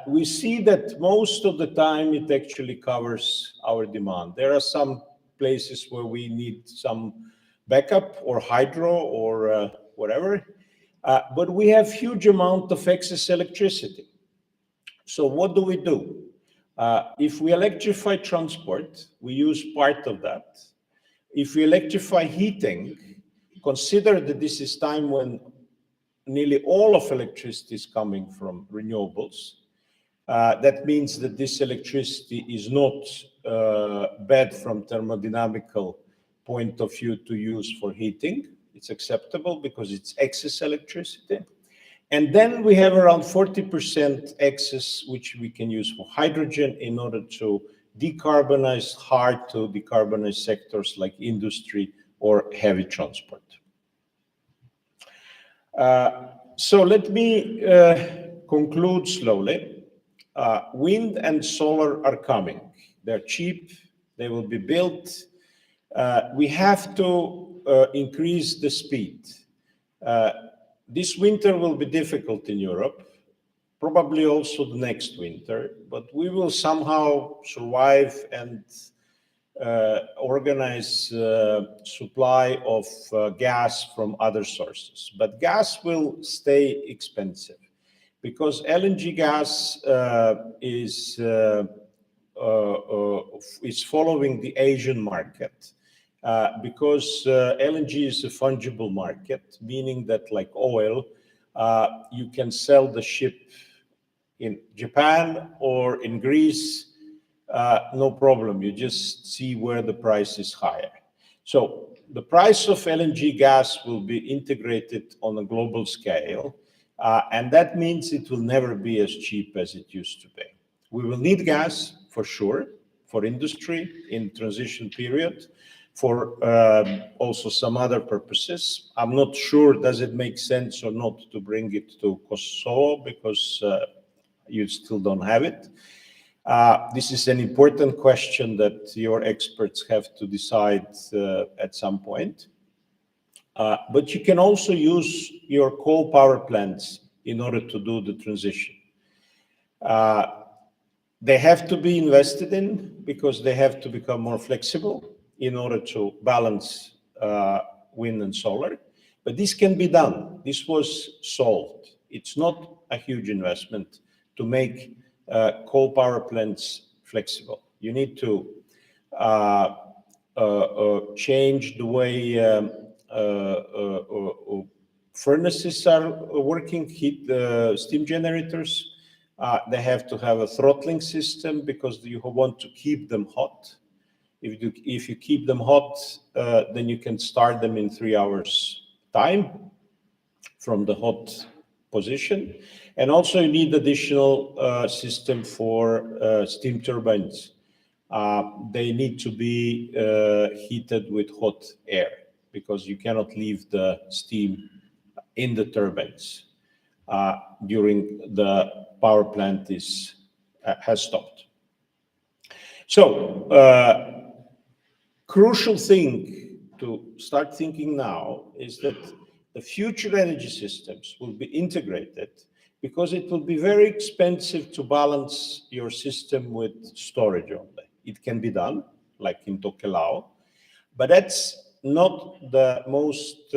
We see that most of the time it actually covers our demand. There are some places where we need some backup or hydro or whatever, but we have huge amount of excess electricity. So what do? If we electrify transport, we use part of that. If we electrify heating, consider that this is time when nearly all of electricity is coming from renewables. That means that this electricity is not bad from thermodynamical point of view to use for heating. It's acceptable because it's excess electricity. And then we have around 40% excess, which we can use for hydrogen in order to decarbonize hard to decarbonize sectors like industry or heavy transport. So let me conclude slowly. Wind and solar are coming. They're cheap. They will be built. We have to increase the speed. This winter will be difficult in Europe, probably also the next winter, but we will somehow survive and organize supply of gas from other sources. But gas will stay expensive because LNG gas is following the Asian market. Because LNG is a fungible market, meaning that like oil, you can sell the ship in Japan or in Greece, no problem. You just see where the price is higher. So the price of LNG gas will be integrated on a global scale, and that means it will never be as cheap as it used to be. We will need gas for sure, for industry in transition period, for also some other purposes. I'm not sure does it make sense or not to bring it to Kosovo because you still don't have it. This is an important question that your experts have to decide at some point. But you can also use your coal power plants in order to do the transition. They have to be invested in because they have to become more flexible in order to balance wind and solar. But this can be done. This was solved. It's not a huge investment to make coal power plants flexible. You need to change the way furnaces are working, steam generators. They have to have a throttling system because you want to keep them hot. If you keep them hot, then you can start them in 3 hours time from the hot position. And also you need additional system for steam turbines. They need to be heated with hot air because you cannot leave the steam in the turbines during the power plant has stopped. So crucial thing to start thinking now is that the future energy systems will be integrated because it will be very expensive to balance your system with storage only. It can be done, like in Tokelau, but that's not the most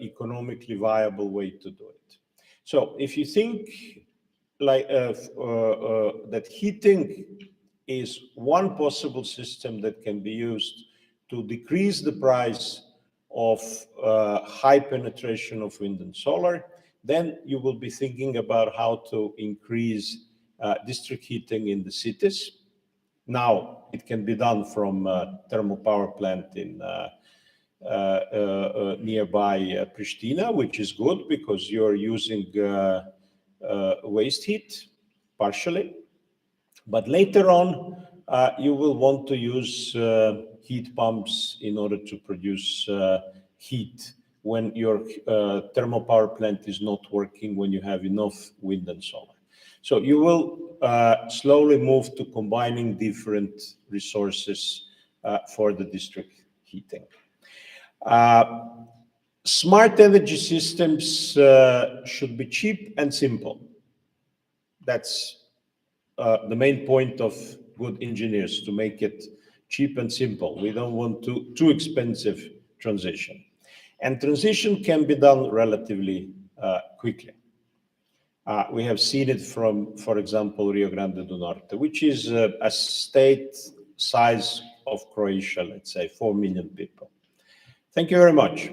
economically viable way to do it. So if you think like that heating is one possible system that can be used to decrease the price of high penetration of wind and solar, then you will be thinking about how to increase district heating in the cities. Now, it can be done from a thermal power plant in nearby Pristina, which is good because you're using waste heat partially. But later on, you will want to use heat pumps in order to produce heat when your thermal power plant is not working, when you have enough wind and solar. So you will slowly move to combining different resources for the district heating. Smart energy systems should be cheap and simple. That's the main point of good engineers, to make it cheap and simple. We don't want too expensive transition. And transition can be done relatively quickly. We have seen it from, for example, Rio Grande do Norte, which is a state size of Croatia, let's say 4 million people. Thank you very much.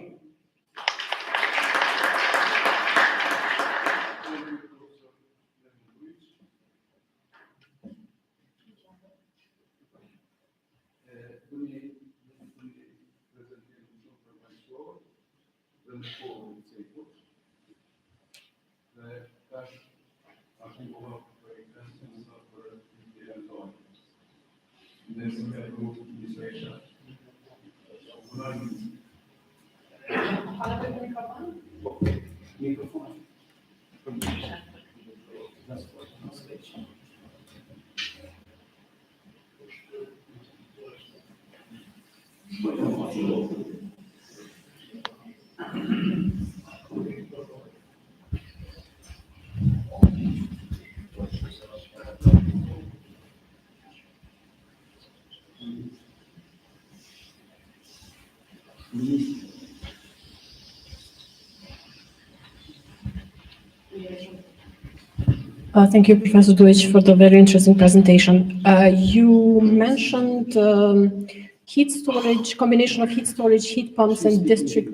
Thank you, Professor Dujic, for the very interesting presentation. You mentioned heat storage, combination of heat storage, heat pumps, and district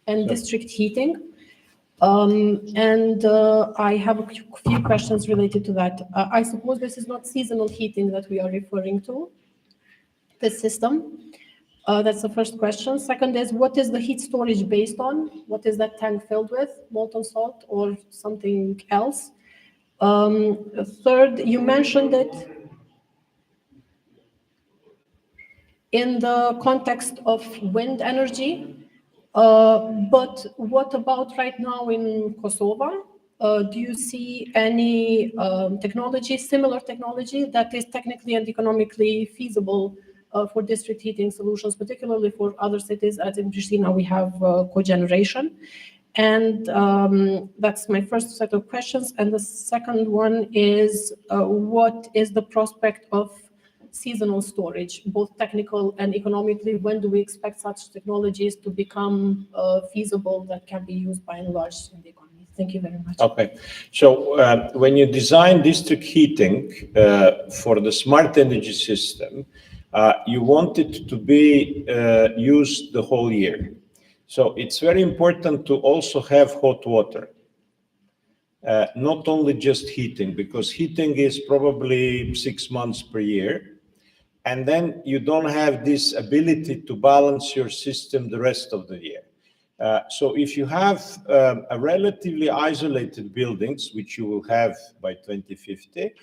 district heating. I have a few questions related to that. I suppose this is not seasonal heating that we are referring to, this system. That's the first question. Second is, what is the heat storage based on? What is that tank filled with? Molten salt or something else? Third, you mentioned it in the context of wind energy, but what about right now in Kosovo? Do you see any technology, similar technology, that is technically and economically feasible for district heating solutions, particularly for other cities, as in Pristina we have cogeneration? And that's my first set of questions. And the second one is, what is the prospect of seasonal storage, both technical and economically? When do we expect such technologies to become feasible that can be used by and large in the economy? Thank you very much.
Okay, so when you design district heating for the smart energy system, you want it to be used the whole year. So it's very important to also have hot water, not only just heating, because heating is probably 6 months per year. And then you don't have this ability to balance your system the rest of the year. So if you have a relatively isolated buildings, which you will have by 2050,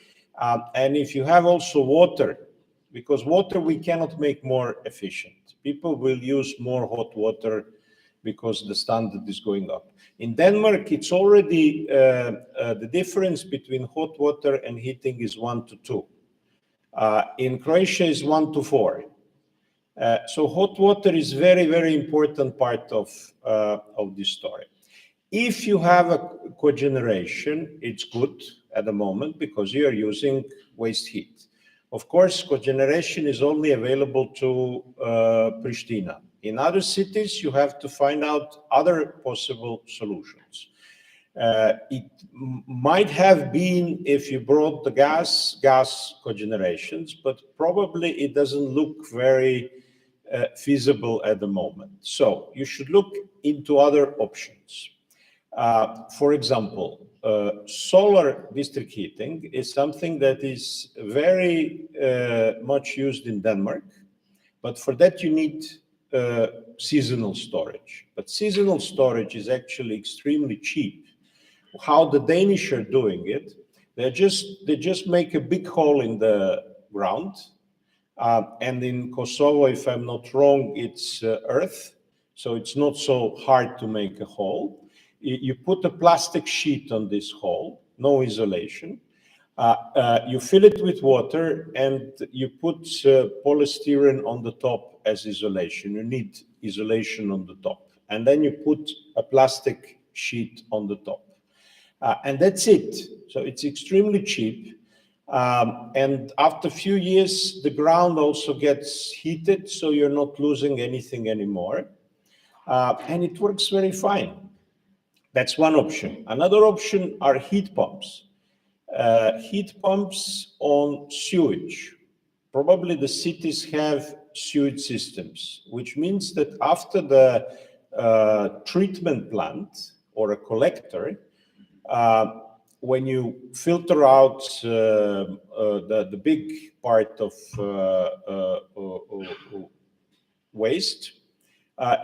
and if you have also water, because water we cannot make more efficient. People will use more hot water because the standard is going up. In Denmark, it's already, the difference between hot water and heating is 1 to 2. In Croatia is 1 to 4. So hot water is very, very important part of this story. If you have a cogeneration, it's good at the moment because you are using waste heat. Of course, cogeneration is only available to Pristina. In other cities, you have to find out other possible solutions. It might have been if you brought the gas cogenerations, but probably it doesn't look very feasible at the moment. So you should look into other options. For example, solar district heating is something that is very much used in Denmark, but for that you need seasonal storage. But seasonal storage is actually extremely cheap. How the Danish are doing it, they just make a big hole in the ground, and in Kosovo, if I'm not wrong, it's earth, so it's not so hard to make a hole. You put a plastic sheet on this hole, no isolation. You fill it with water and you put polystyrene on the top as isolation. You need isolation on the top. And then you put a plastic sheet on the top. And that's it. So it's extremely cheap. And after a few years, the ground also gets heated, so you're not losing anything anymore. And it works very fine. That's one option. Another option are heat pumps. Heat pumps on sewage. Probably the cities have sewage systems, which means that after the treatment plant or a collector, when you filter out the big part of waste,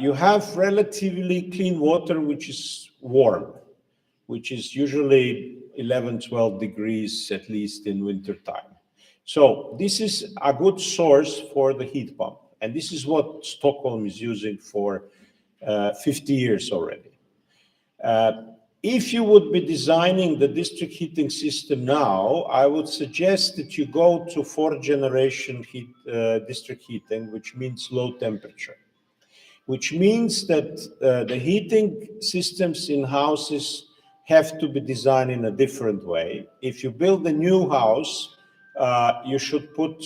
you have relatively clean water which is warm, which is usually 11, 12 degrees at least in winter time. So this is a good source for the heat pump. And this is what Stockholm is using for 50 years already. If you would be designing the district heating system now, I would suggest that you go to 4th generation district heating, which means low temperature, which means that the heating systems in houses have to be designed in a different way. If you build a new house, you should put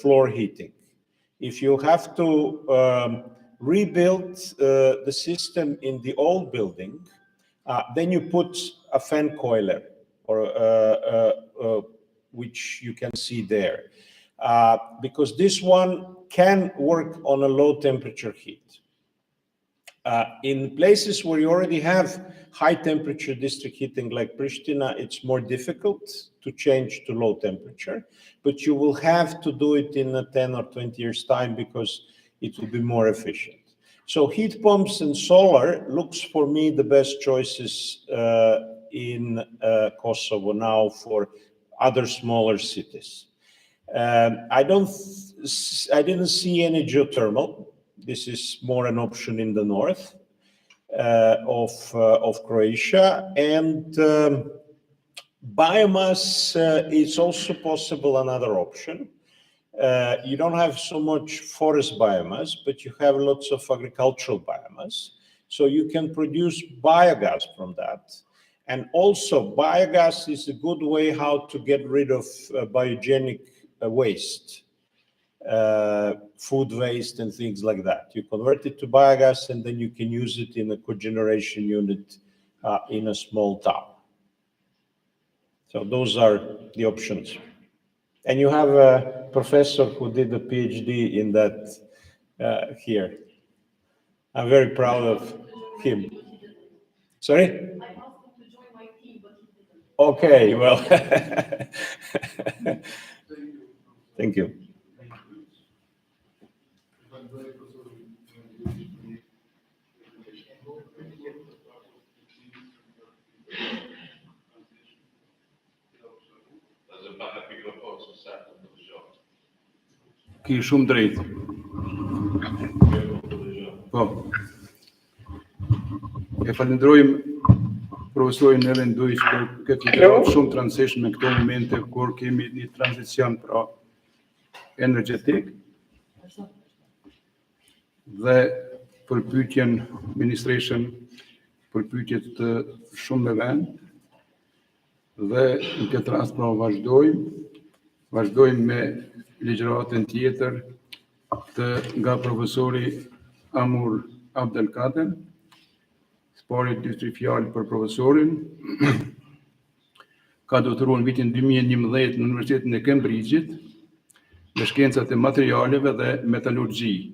floor heating. If you have to rebuild the system in the old building, then you put a fan coiler, or which you can see there, because this one can work on a low temperature heat. In places where you already have high temperature district heating like Pristina, it's more difficult to change to low temperature, but you will have to do it in 10 or 20 years time because it will be more efficient. So heat pumps and solar looks for me the best choices in Kosovo now for other smaller cities. I didn't see any geothermal. This is more an option in the north of Croatia, and biomass is also possible, another option. You don't have so much forest biomass, but you have lots of agricultural biomass. So you can produce biogas from that. And also biogas is a good way how to get rid of biogenic waste, food waste and things like that. You convert it to biogas and then you can use it in a cogeneration unit in a small town. So those are the options. And you have a professor who did a PhD in that here. I'm very proud of him. Sorry? I asked him to join my team, but he didn't. Okay, well, thank you.
Ki shumë drejt. Po. E falenderojmë profesorin Ellen Dujq për këtë ligjërat shumë të rëndësishme në këto momente kur kemi një tranzicion pra energjetik dhe përpyetjen ministration, përpyetjet të shumë me vend dhe në këtë rast pra vazhdojmë Vazhdojmë me ligjëratën tjetër nga profesori Amur Abdelkader. Pari 2-3 fjalë për profesorin. Ka doktoruar në vitin 2011 në Universitetin e Cambridge-it në shkencat e materialeve dhe metalurgji.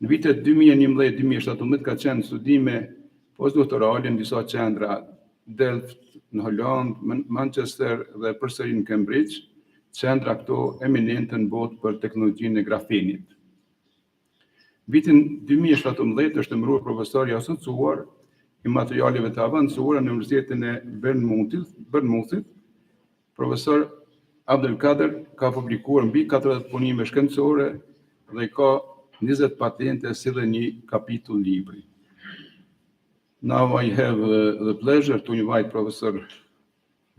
Në vitet 2011-2017 ka qenë studime postdoktorale në disa qendra Delft në Holland, Manchester dhe përsëri në Cambridge, qendra këto eminente në botë për teknologjinë e grafenit. Vitin 2017 është emëruar profesor i asociuar i materialeve të avancuara në Universitetin e Bournemouthit. Profesor Abdelkader ka publikuar mbi 40 punime shkencore dhe ka 20 patente si dhe një kapitull libri. Now I have the pleasure to invite Professor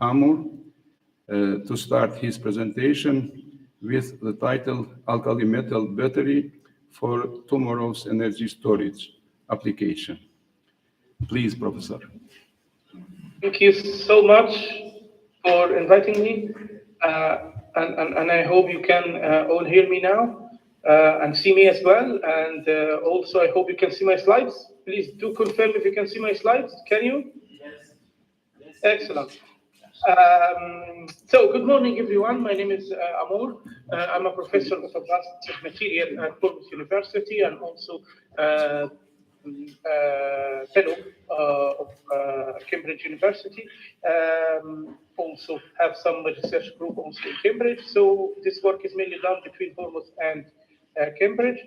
Amur to start his presentation with the title Alkali Metal Battery for Tomorrow's Energy Storage Application. Please, Professor.
Thank you so much for inviting me, and I hope you can all hear me now and see me as well. And also, I hope you can see my slides. Please do confirm if you can see my slides. Can you? Yes. Excellent. So, good morning, everyone. My name is Amur. I'm a professor of advanced material at Bournemouth University and also fellow of Cambridge University. Also have some research group also in Cambridge. So this work is mainly done between Bournemouth and Cambridge.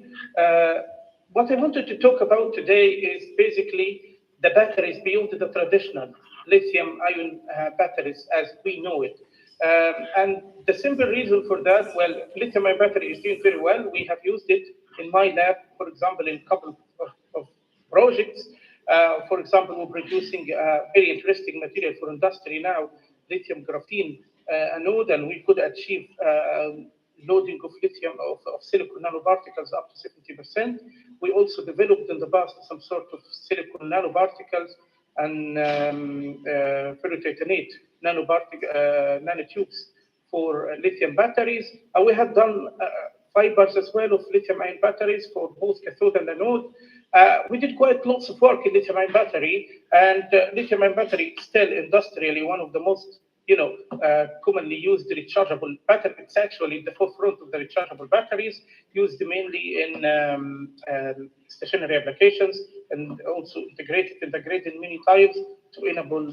What I wanted to talk about today is basically the batteries beyond the traditional lithium-ion batteries as we know it. And the simple reason for that, well, lithium-ion battery is doing very well. We have used it in my lab, for example, in a couple of projects. For example, we're producing a very interesting material for industry now, lithium graphene anode, and we could achieve loading of lithium of silicon nanoparticles up to 70%. We also developed in the past some sort of silicon nanoparticles and ferrotitanate nanotubes for lithium batteries. And we have done fibers as well of lithium-ion batteries for both cathode and anode. We did quite lots of work in lithium-ion battery, and lithium-ion battery is still industrially one of the most commonly used rechargeable battery. It's actually the forefront of the rechargeable batteries, used mainly in stationary applications and also integrated many times to enable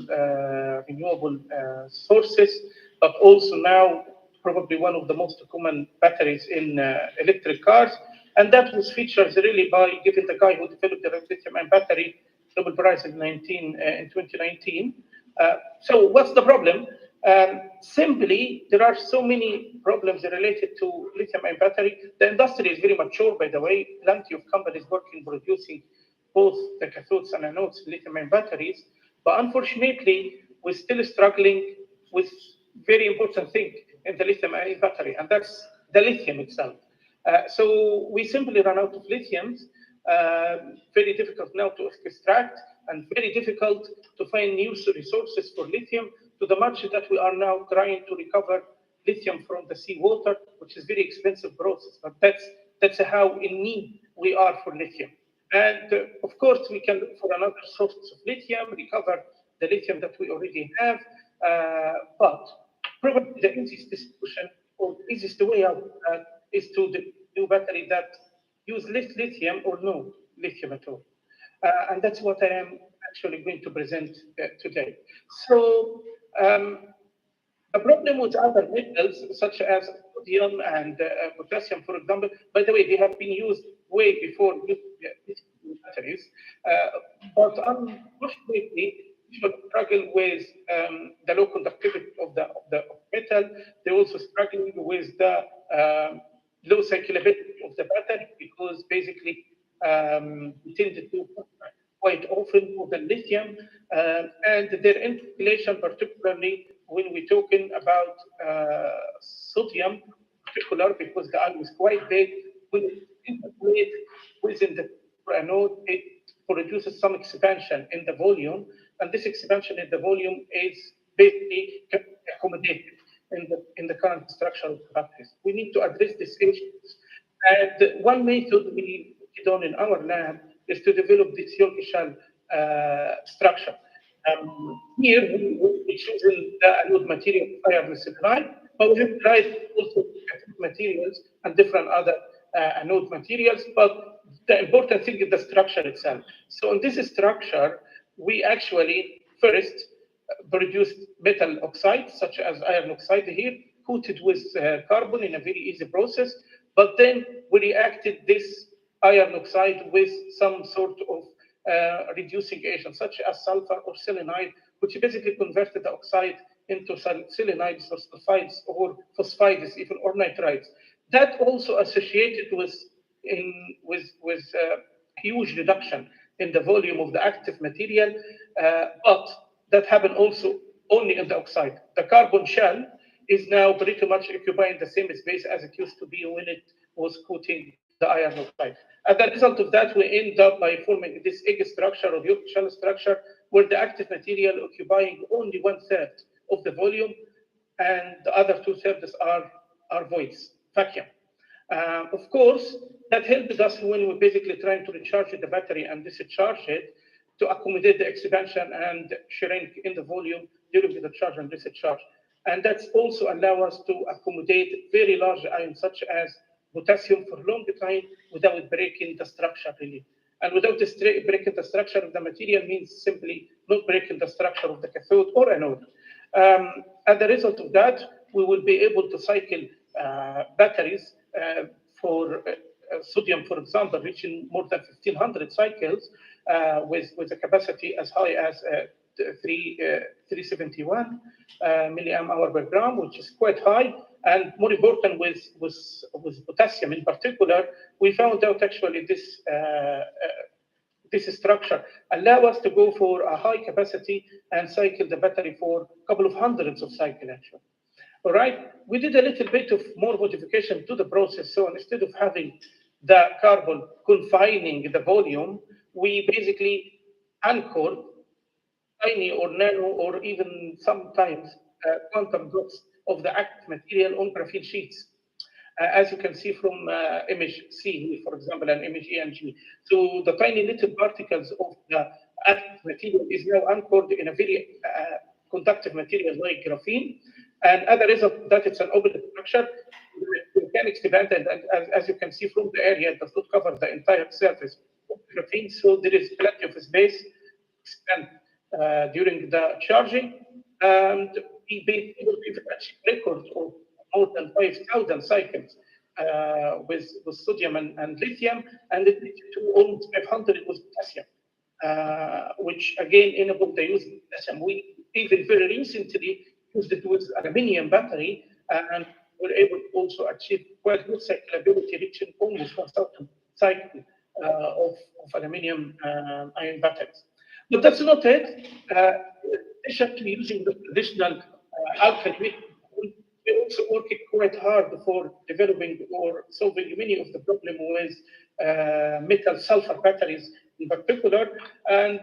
renewable sources, but also now probably one of the most common batteries in electric cars. And that was featured really by giving the guy who developed the lithium-ion battery Nobel Prize in 2019. So what's the problem? Simply, there are so many problems related to lithium-ion battery. The industry is very mature, by the way. Plenty of companies working producing both the cathodes and anodes lithium-ion batteries. But unfortunately, we're still struggling with very important thing in the lithium-ion battery, and that's the lithium itself. So we simply run out of lithiums. Very difficult now to extract, and very difficult to find new resources for lithium, to the much that we are now trying to recover lithium from the seawater, which is very expensive process. But that's how in need we are for lithium. And of course, we can look for another source of lithium, recover the lithium that we already have. But probably the easiest solution or the easiest way out is to do battery that use less lithium or no lithium at all. And that's what I am actually going to present today. So the problem with other metals, such as sodium and potassium, for example, by the way, they have been used way before batteries. But unfortunately, people struggle with the low conductivity of the metal. They're also struggling with the low cyclability of the battery, because basically we tend to do quite often with the lithium, and their integration, particularly when we're talking about sodium in particular, because the ion is quite big, when it integrates within the anode, it produces some expansion in the volume, and this expansion in the volume is basically accommodated in the current structure of the batteries. We need to address these issues. And one method we did on in our lab is to develop this York shell structure. Here, we chosen the anode material iron selenide, but we have tried also materials and different other anode materials, but the important thing is the structure itself. So in this structure, we actually first produced metal oxide, such as iron oxide here, coated with carbon in a very easy process, but then we reacted this iron oxide with some sort of reducing agent, such as sulfur or selenide, which basically converted the oxide into selenides or sulfides or phosphides, even, or nitrides. That also associated with huge reduction in the volume of the active material, but that happened also only in the oxide. The carbon shell is now pretty much occupying the same space as it used to be when it was coating the iron oxide. As a result of that, we end up by forming this egg structure or York shell structure, where the active material occupying only 1/3 of the volume, and the other 2/3 are voids, vacuum. Of course, that helped us when we're basically trying to recharge the battery and discharge it to accommodate the expansion and shrink in the volume during the charge and discharge. And that's also allow us to accommodate very large ions such as potassium for long time without breaking the structure really. And without breaking the structure of the material means simply not breaking the structure of the cathode or anode. As a result of that, we will be able to cycle batteries for sodium, for example, reaching more than 1,500 cycles with a capacity as high as 371 milliamp hour per gram, which is quite high. And more important, with potassium in particular, we found out actually this structure allow us to go for a high capacity and cycle the battery for a couple of hundreds of cycles actually. All right, we did a little bit of more modification to the process. So instead of having the carbon confining the volume, we basically anchored tiny or nano or even sometimes quantum dots of the active material on graphene sheets. As you can see from image C, for example, and image E and G. So the tiny little particles of the active material is now anchored in a very conductive material like graphene. And as a result of that, it's an open structure. You can expand it, and as you can see from the area, it does not cover the entire surface of graphene. So there is plenty of space to expand during the charging. And we be able to achieve records of more than 5,000 cycles with sodium and lithium, and it reached to almost 500 with potassium, which again enabled the use of potassium. We even very recently used it with aluminium battery, and we're able to also achieve quite good cyclability, reaching almost 1,000 cycles of aluminium ion batteries. But that's not it. In addition to using the traditional alkaline, we're also working quite hard for developing or solving many of the problems with metal sulfur batteries in particular. And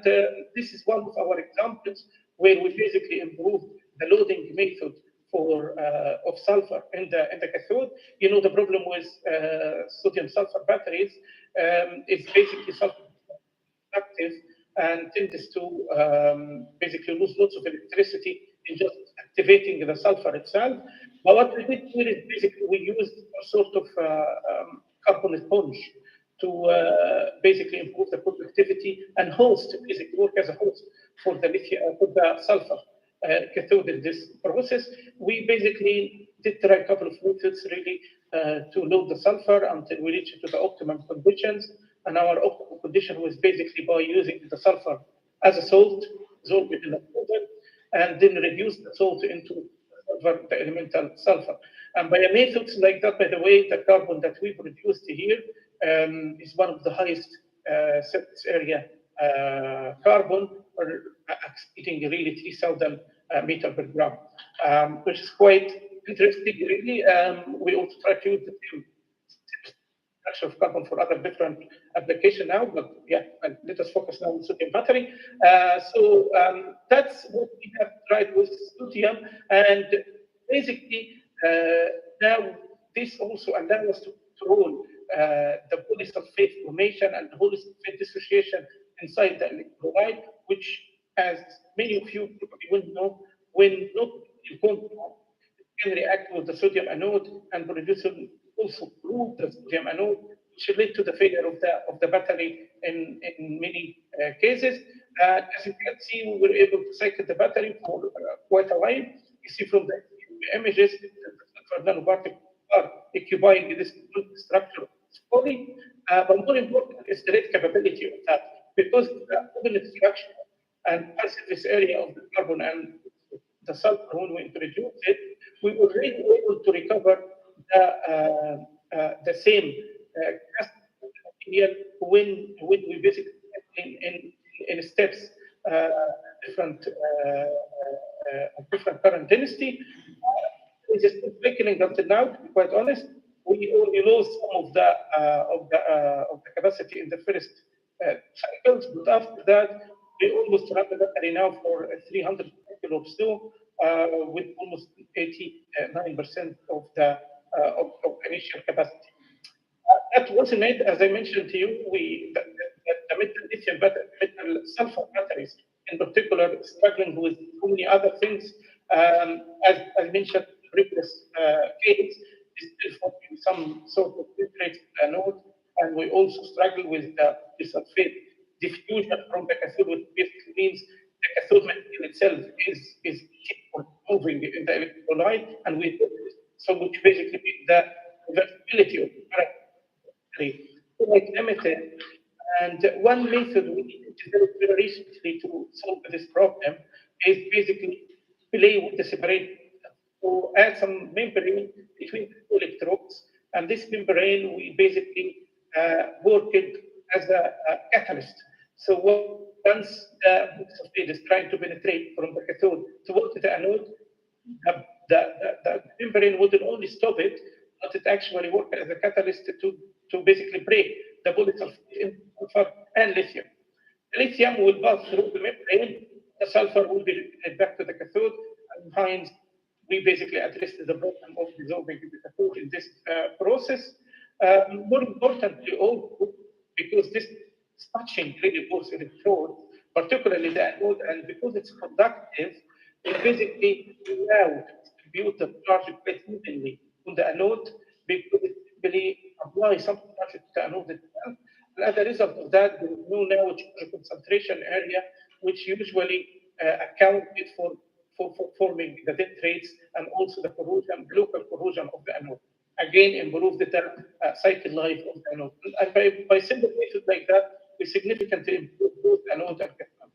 this is one of our examples where we basically improved the loading method for of sulfur in the cathode. You know, the problem with sodium sulfur batteries is basically sulfur active and tends to basically lose lots of electricity in just activating the sulfur itself. But what we did here is basically we used a sort of carbon sponge to basically improve the conductivity and basically work as a host for the sulfur cathode in this process. We basically did try a couple of methods really to load the sulfur until we reached to the optimum conditions. And our optimal condition was basically by using the sulfur as a salt, dissolved in the water, and then reduce the salt into the elemental sulfur. And by a methods like that, by the way, the carbon that we produced here is one of the highest surface area carbon, or exceeding really 3,000 meter per gram, which is quite interesting really. We also try to use the same structure of carbon for other different application now, but yeah, let us focus now on sodium battery. So that's what we have tried with sodium, and basically, now this also allows us to control the polysulfate formation and polysulfate dissociation inside the electrolyte, which, as many of you probably will know, when not can react with the sodium anode and produce also prove the sodium anode, which lead to the failure of the battery in many cases. As you can see, we were able to cycle the battery for quite a while. You see from the images, the nanoparticles are occupying this structure fully. But more important is the rate capability of that, because the open extraction and passive this area of the carbon and the sulfur when we introduced it, we were really able to recover the same material when we basically in steps different current density. It's just flickering until now, to be quite honest. We only lost some of the capacity in the first cycles, but after that, we almost run the battery now for 300 kilowatts too, with almost 89% of the initial capacity. That wasn't made, as I mentioned to you, the metal lithium battery, metal sulfur batteries in particular, struggling with so many other things. As I mentioned, the previous case is still forming some sort of filtrate anode, and we also struggle with the sulfate diffusion from the cathode, which basically means the cathode material itself is moving in the electrolyte, and so which basically means the versatility of the battery quite limited. And one method we developed very recently to solve this problem is basically play with the separator. So add some membrane between the two electrodes, and this membrane we basically worked as a catalyst. So once the sulfate is trying to penetrate from the cathode towards the anode, the membrane wouldn't only stop it, but it actually worked as a catalyst to basically break the polysulfate in sulfur and lithium. The lithium will pass through the membrane, the sulfur will be returned back to the cathode, and hence we basically addressed the problem of dissolving the cathode in this process. More importantly, also, because this is touching really both electrodes, particularly the anode, and because it's conductive, it basically allows to distribute the charge quite evenly on the anode, because it really applies some charge to the anode itself. And as a result of that, there is no now charge concentration area, which usually accounted for forming the dendrites and also the corrosion, local corrosion of the anode. Again, improve the cycle life of the anode. And by simple methods like that, we significantly improve both anode and cathode.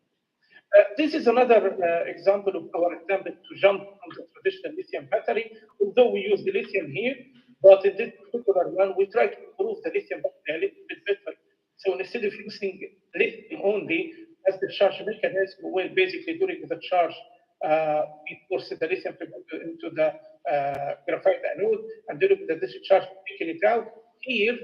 This is another example of our attempt to jump from the traditional lithium battery, although we use the lithium here, but in this particular one, we try to improve the lithium battery a little bit better. So instead of using lithium only as the charge mechanism, where basically during the charge, we force the lithium into the graphite anode, and during the discharge, taking it out. Here,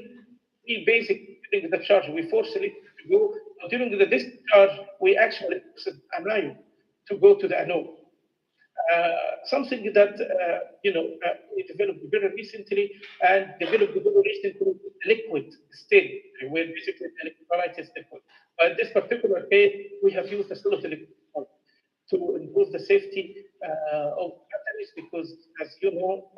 we basically, during the charge, we force the lithium to go. But during the discharge, we actually force an ion to go to the anode. Something that we developed very recently, and developed very recently liquid state, where basically the electrolyte is liquid. But in this particular case, we have used a solid electrolyte to improve the safety of batteries, because, as you know,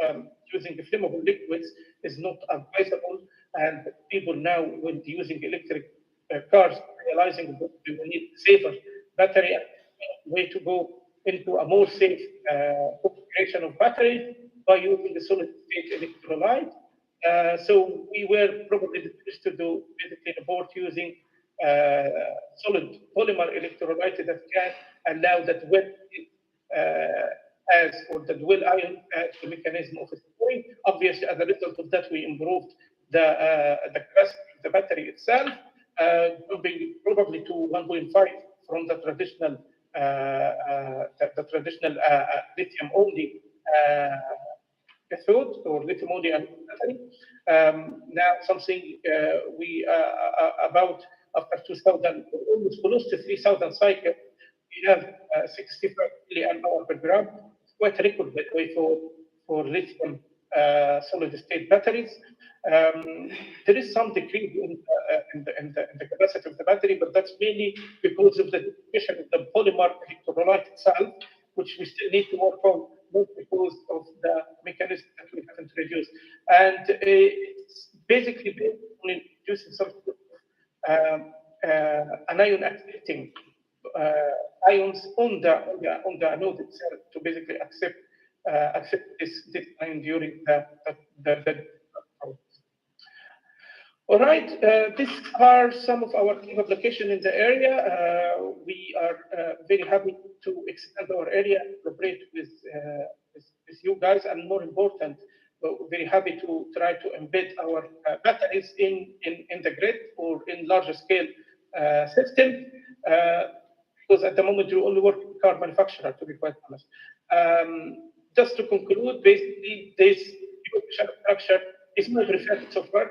using flammable liquids is not advisable, and people now, when using electric cars, realizing that they will need safer battery, way to go into a more safe configuration of batteries by using the solid state electrolyte. So we were probably the first to do basically the board using solid polymer electrolyte that can allow the dual the dual ion as the mechanism of storing. Obviously, as a result of that, we improved the capacity of the battery itself, moving probably to 1.5 from the traditional lithium only cathode or lithium only battery. Now something we about after 2,000, almost close to 3,000 cycles, we have 65 milliamp hour per gram. It's quite a record, by the way, for for lithium solid-state batteries. There is some decrease in the capacity of the battery, but that's mainly because of the depletion of the polymer electrolyte itself, which we still need to work on, not because of the mechanism that we have introduced. And it's basically based on introducing some anion accepting ions on the anode itself to basically accept this ion during the all right, these are some of our key applications in the area. We are very happy to expand our area, collaborate with you guys, and more important, we're very happy to try to embed our batteries in the grid or in larger scale system. Because at the moment we only work with car manufacturer, to be quite honest. Just to conclude, basically this structure is not reflected so far.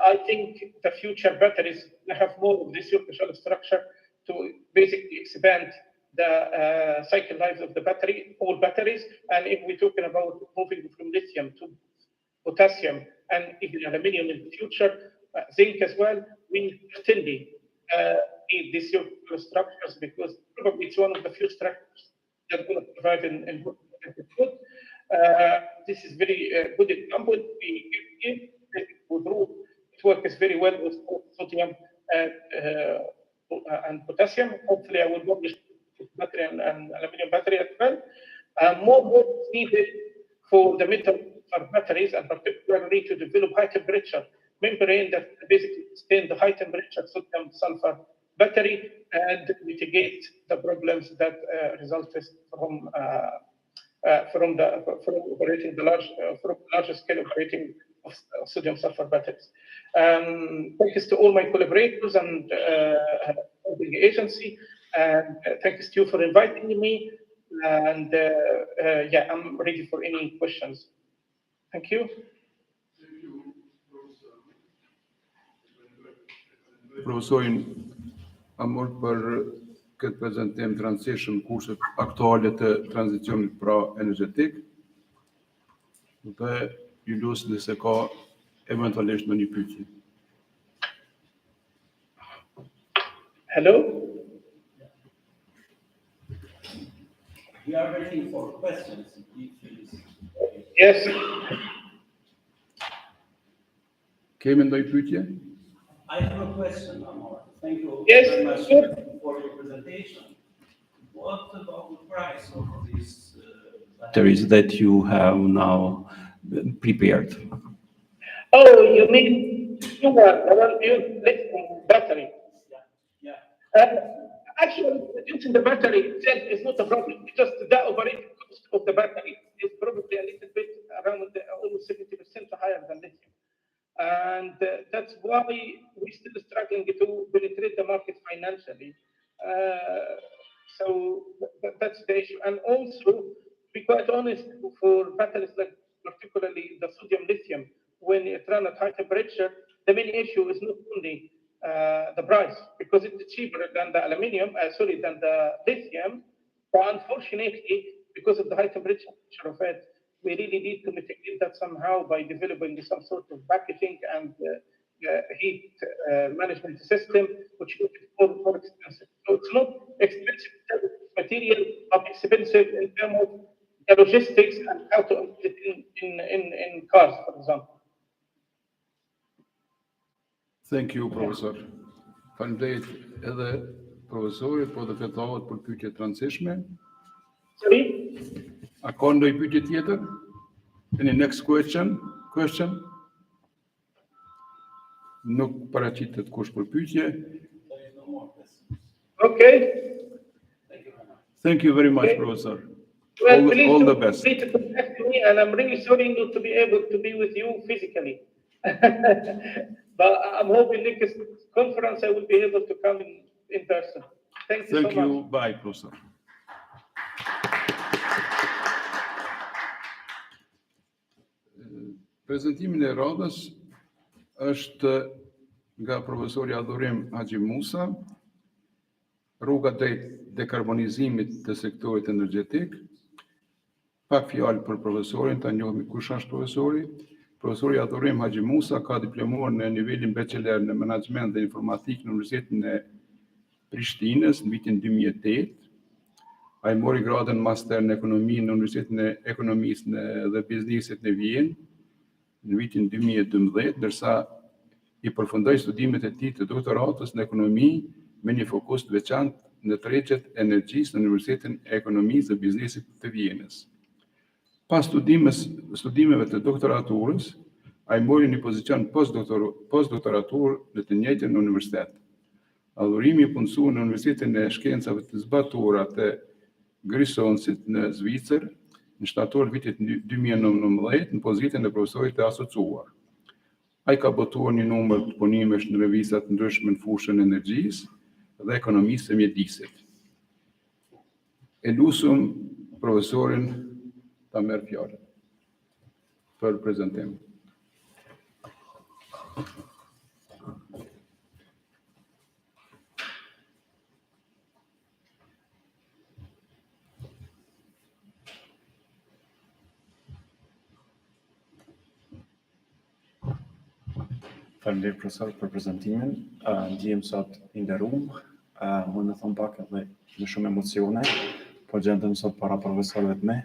I think the future batteries will have more of this shell structure to basically expand the cycle lives of the battery, all batteries. And if we're talking about moving from lithium to potassium and even aluminium in the future, zinc as well, we certainly need these circular structures because probably it's one of the few structures that are going to survive in food. This is very good example. We give with roof. It works very well with sodium and potassium. Hopefully, I will publish battery and aluminum battery as well. More work is needed for the metal batteries, and particularly to develop high temperature membrane that basically sustain the high temperature sodium sulfur battery and mitigate the problems that resulted from operating the larger scale operating of sodium sulfur batteries. Thanks to all my collaborators and the agency, and thanks to you for inviting me. And yeah, I'm ready for any questions. Thank you.
Profesorin Amor për këtë prezentim të rëndësishëm kurset aktuale të tranzicionit pra energjetik dhe ju lutem nëse ka eventualisht në një pyetje.
Hello?
We are waiting for questions.
Yes.
Kemi ndonjë pyetje?
I have a question, Amor. Thank you
Yes,
very much
sure.
for your presentation. What about the price of these batteries that you have now prepared?
Oh, you mean lithium battery?
Yeah.
Actually, using the battery itself is not a problem. It's just the operating cost of the battery is probably a little bit around almost 70% higher than lithium. And that's why we're still struggling to penetrate the market financially. So that's the issue. And also, to be quite honest, for batteries like particularly the sodium lithium, when it runs at high temperature, the main issue is not only the price, because it's cheaper than the than the lithium. But unfortunately, because of the high temperature of it, we really need to mitigate that somehow by developing some sort of packaging and heat management system, which is more expensive. So it's not expensive material, but expensive in terms of the logistics and how to put it in cars, for example.
Thank you, professor. Faleminderit edhe profesorit, po dhe fetohet për pyetje të rëndësishme.
Sorry?
A ka ndonjë pyetje tjetër? Any next question? Nuk paraqitet kush për pyetje.
Okay.
Thank you very much, professor.
Well,
All the best.
Please contact me, and I'm really sorry not to be able to be with you physically. But I'm hoping next conference I will be able to come in person. Thank you so much.
Thank you. Bye, professor. Prezentimin e radhës është nga profesori Adhurim Haxhi Musa, rruga drejt dekarbonizimit të sektorit energjetik. Pak fjalë për profesorin, ta njohemi kush është profesori. Profesori Adhurim Haxhi Musa ka diplomuar në nivelin bachelor në menaxhment dhe informatikë në Universitetin e Prishtinës në vitin 2008. Ai mori gradën master në ekonomi në Universitetin e Ekonomisë dhe Biznesit në Vjenë në vitin 2012, ndërsa i përfundoi studimet e tij të doktoratës në ekonomi me një fokus të veçantë në tregjet e energjisë në Universitetin e Ekonomisë dhe Biznesit të Vjenës. Pas studimeve të doktoraturës, ai mori një pozicion postdoktoratur në të njëjtin universitet. Adhurimi i punësuar në Universitetin e Shkencave të Zbatuara të Grisonsit në Zvicër në shtator vitit 2019 në pozitën e profesorit të asociuar. Ai ka botuar një numër të punimesh në revista të ndryshme në fushën e energjisë dhe ekonomisë së mjedisit. E lusum profesorin ta merr fjalën për prezantim.
Faleminderit profesor për prezantimin. Ndjem sot i nderuar, mund të them pak edhe me shumë emocione, po gjendem sot para profesorëve të mi,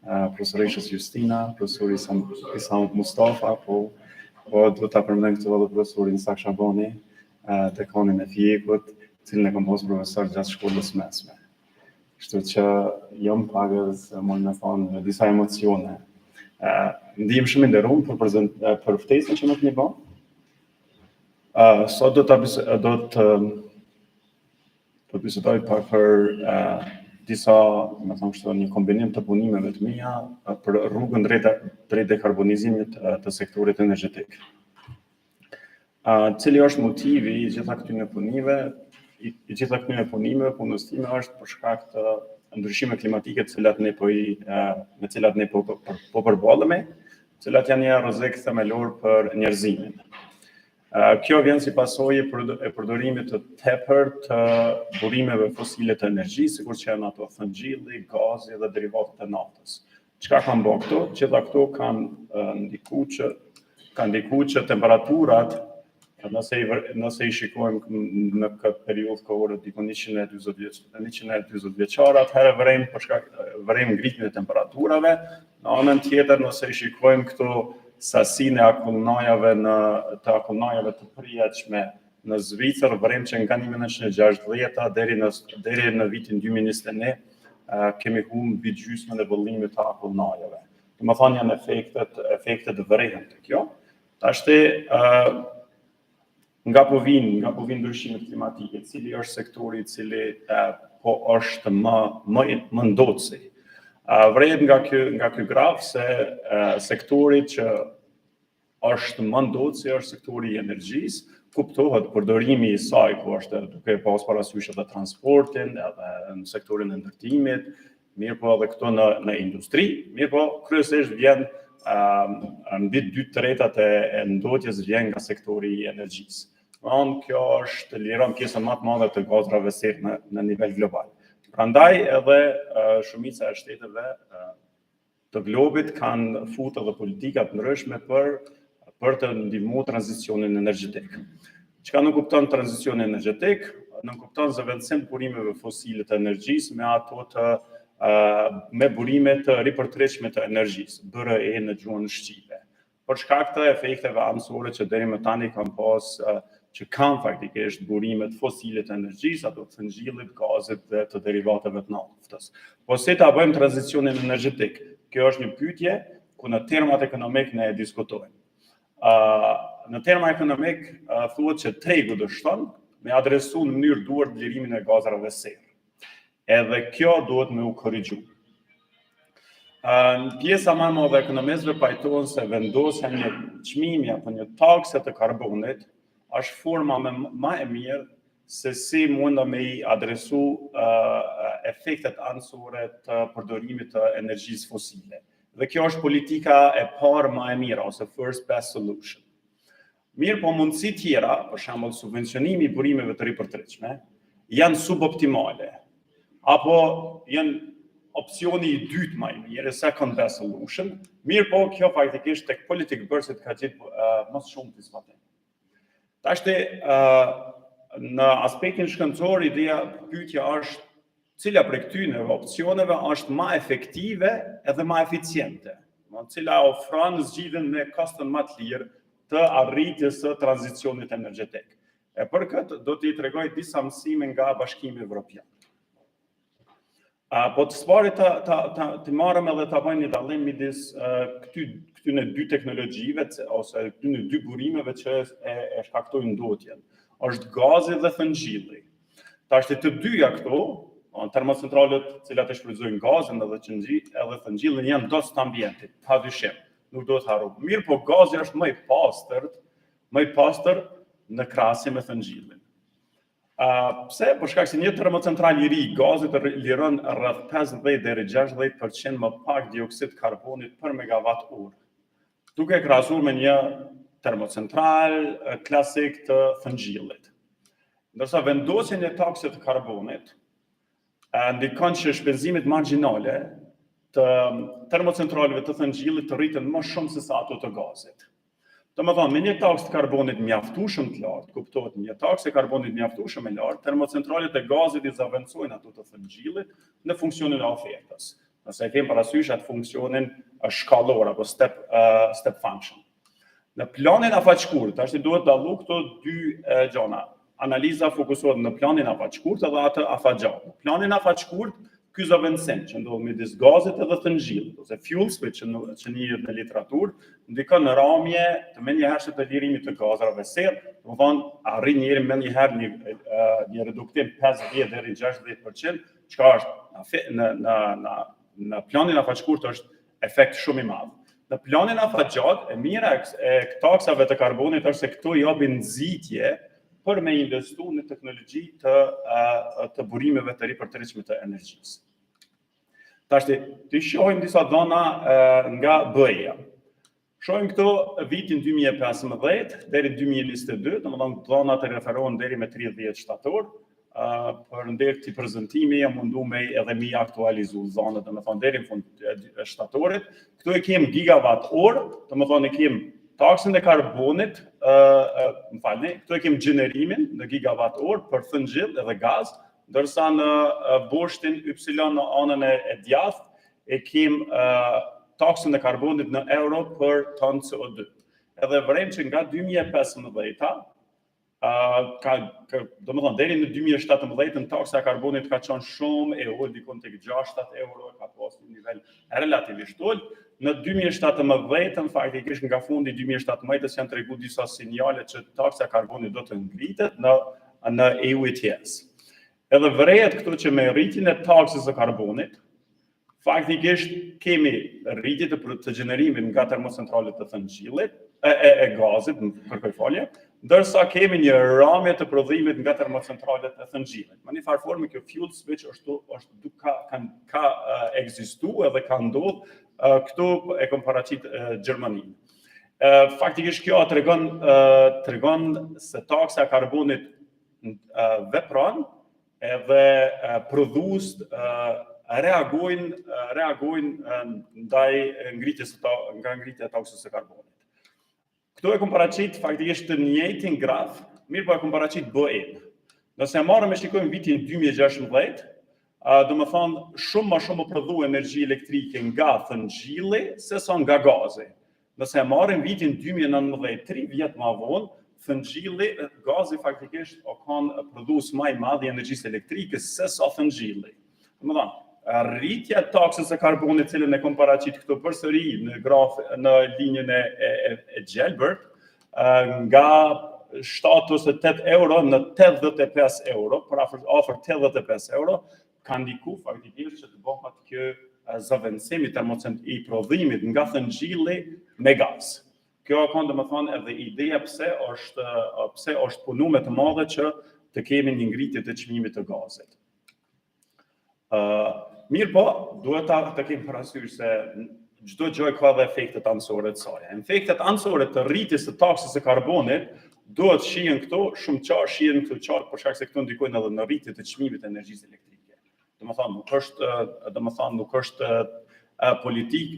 profesoreshës Justina, profesori Isam Mustafa, po duhet ta përmend këtu edhe profesorin Sak Shabani, dekanin e Fjekut, cilin e kam pasur profesor gjatë shkollës mesme. Kështu që jam pagës, mund të them, me disa emocione. Ndjem shumë i nderuar për ftesën që më keni bërë. Sot do të bisedoj pak për disa, me thonë kështu, një kombinim të punimeve të mia për rrugën drejt dekarbonizimit të sektorit energjetik. Cili është motivi i gjitha këtyre punimeve, punës time është për shkak të ndryshimeve klimatike me cilat ne po përballemi, të cilat janë një rrezik themelor për njerëzimin. Kjo vjen si pasojë e përdorimit të tepër të burimeve fosile të energjisë, sikur që janë ato thëngjilli, gazi dhe derivatet e naftës. Çka kanë bërë këto? Gjitha këto kanë ndikuar që temperaturat, nëse i shikojmë në këtë periudhë kohore diku 140 vjeçare, atëherë vërejmë ngritjen e temperaturave. Në anën tjetër, nëse i shikojmë këto sasinë të akullnajave të përjetshme në Zvicër, vërejmë që nga 1960 deri në vitin 2021 kemi humbur gjysmën e vëllimit të akullnajave. Domethënë janë efektet vërejmë të kjo. Tashti nga po vinë ndryshimet klimatike, cili është sektori i cili po është më ndoci. Vret nga ky graf se sektori që është më ndoci është sektori i energjisë, kuptohet përdorimi i saj ku është duke pas parasysh edhe transportin, edhe në sektorin e ndërtimit, mirë po edhe këto në industri, mirë po kryesisht vjen mbi 2/3 e ndotjes vjen nga sektori i energjisë. Kjo është liron pjesën më të madhe të gazrave serë në nivel global. Prandaj edhe shumica e shteteve të globit kanë futur edhe politika të ndryshme për të ndihmuar tranzicionin energjetik. Çka nuk kupton tranzicioni energjetik? Nuk kupton zëvendësim burimeve fosile të energjisë me burime të ripërtëreshme të energjisë, BRE në gjuhën shqipe. Për shkak të efekteve anësore që deri më tani që kanë faktikisht burimet fosile të energjisë, ato të thëngjillit, gazit dhe të derivateve të naftës. Po si ta bëjmë tranzicionin energjetik? Kjo është një pyetje ku në termat ekonomik ne e diskutojmë. Në terma ekonomik thuhet që tregu dështon me adresu në mënyrë duart lirimin e gazrave serë. Edhe kjo duhet me u korrigju. Në pjesa më e madhe e ekonomistëve pajtohen se vendosja një çmimi apo një takse të karbonit është forma më e mirë se si mund me i adresu efektet anësore të përdorimit të energjisë fosile. Dhe kjo është politika e parë më e mira, ose first best solution. Mirë po mundësi tjera, për shembull subvencionimi i burimeve të ripërtëreshme, janë suboptimale, apo janë opsioni I dytë më I mirë, second best solution. Mirë po, kjo faktikisht tek politik bërësit ka gjithë më shumë të dispatim. Tashti, në aspektin shkencor, ideja pyetja është cila prej këtyre opsioneve është më efektive edhe më eficiente, cila ofron zgjidhjen me kostën më të lirë të arritjes së tranzicionit energjetik. E për këtë do t'i tregoj disa mësime nga Bashkimi Evropian. Po të spari të marrëm edhe të bëjmë një dallim midis këtyne dy teknologjive ose këtyne dy burimeve që e shkaktojnë ndotjen. Është gazi dhe thëngjilli. Tashti të dyja këto, termocentralet cilat e shfrytëzojnë gazin edhe thëngjillin janë dos të ambientit, padyshim, nuk do të harru. Mirë, po gazi është më I pastër në krahasim me thëngjillin. Pse? Për shkak se një termocentral I ri, gazi të liron rreth 50 deri 60% më pak dioksid karbonit për megawatt orë. Duke krahasuar me një termocentral klasik të thëngjillit. Ndërsa vendosjen e taksës të karbonit ndikon që shpenzimet marginale të termocentraleve të thëngjillit të rriten më shumë se sa ato të gazit. Domethënë, me një taksë të karbonit mjaftueshëm të lartë, kuptohet, një taksë e karbonit mjaftueshëm e lartë, termocentralet e gazit I zavancojnë ato të thëngjillit në funksionin e ofertës. Nëse e kemi parasysh atë funksionin shkallor apo step function. Në planin afaqshkurt, tashti duhet dallu këto dy gjëra. Analiza fokusohet në planin afaqshkurt edhe atë afaqgjatë. Në planin afaqshkurt, ky zavancim që ndodh midis gazit edhe thëngjillit, ose fuel switch që njihet në literaturë, ndikon në ramje të menjëhershme të lirimit të gazave serë, domethënë arrin njëri menjëherë një reduktim 50 deri 60%, çka është në planin afaqshkurt është efekt shumë I madh. Në planin afaqgjatë, e mira e taksave të karbonit është se këto japin nxitje për me investu në teknologji të burimeve të ripërtërishme të energjisë. Tashti, të shohim disa dhëna nga BE-ja. Shohim këto vitin 2015 deri 2022, domethënë dhënat e referohen deri me 30 shtator, për ndër këtij prezantimi jam mundu me edhe mi aktualizu dhënat, domethënë deri në fund të shtatorit. Këtu e kem gigawatt orë, domethënë e kem taksën e karbonit, këtu e kem gjenerimin në gigawatt orë për thëngjill edhe gaz, ndërsa në boshtin Y në anën e djathtë e kem taksën e karbonit në euro për ton CO2. Edhe vrem që nga 2015-a, domethënë deri në 2017 taksa e karbonit ka qenë shumë e ulët, dikon tek 6-7 euro, ka pasur një nivel relativisht ulët. Në 2017, faktikisht nga fundi 2017 janë tregu disa sinjale që taksa e karbonit do të ngritet në EU ETS. Edhe vërehet këtu që me rritjen e taksës së karbonit, faktikisht kemi rritje të gjenerimit nga termocentralet të thëngjillit, e gazit, kërkoj falje, ndërsa kemi një ramje të prodhimit nga termocentralet e thëngjillit. Në një farë forme kjo fuel switch ka ekzistuar edhe ka ndodhur këtu e kom paraqit Gjermaninë. Faktikisht kjo tregon se taksa e karbonit vepron edhe prodhues reagojnë ndaj ngritja e taksës së karbonit. Këtu e kom paraqit faktikisht të njëjtin graf, mirë po e kom paraqit BE-n. Nëse marrëm e shikojmë vitin 2016, domethënë shumë më shumë prodhu energji elektrike nga thëngjilli se sa nga gazi. Nëse marrim vitin 2019, 3 vjet më vonë, thëngjilli, gazi faktikisht o kanë prodhues më I madh I energjisë elektrike se sa thëngjilli. Domethënë, rritja e taksës së karbonit, cilën e kom paraqit këtu përsëri në linjën e gjelbërt, nga 7 ose 8 euro në 85 euro, për afër 85 euro, ka ndiku faktikisht që të bëhet kjo zavancim I prodhimit nga thëngjilli me gaz. Kjo ka domethënë edhe ideja pse është punuar të madhe që të kemi një ngritje të çmimit të gazit. Mirë po, duhet të kemi parasysh se çdo gjë ka dhe efektet anësore të saj. Efektet anësore të rritjes së taksës së karbonit duhet shihen këto shumë qartë, shihen këto qartë për shkak se këto ndikojnë edhe në rritje të çmimit të energjisë elektrike. Nuk është politik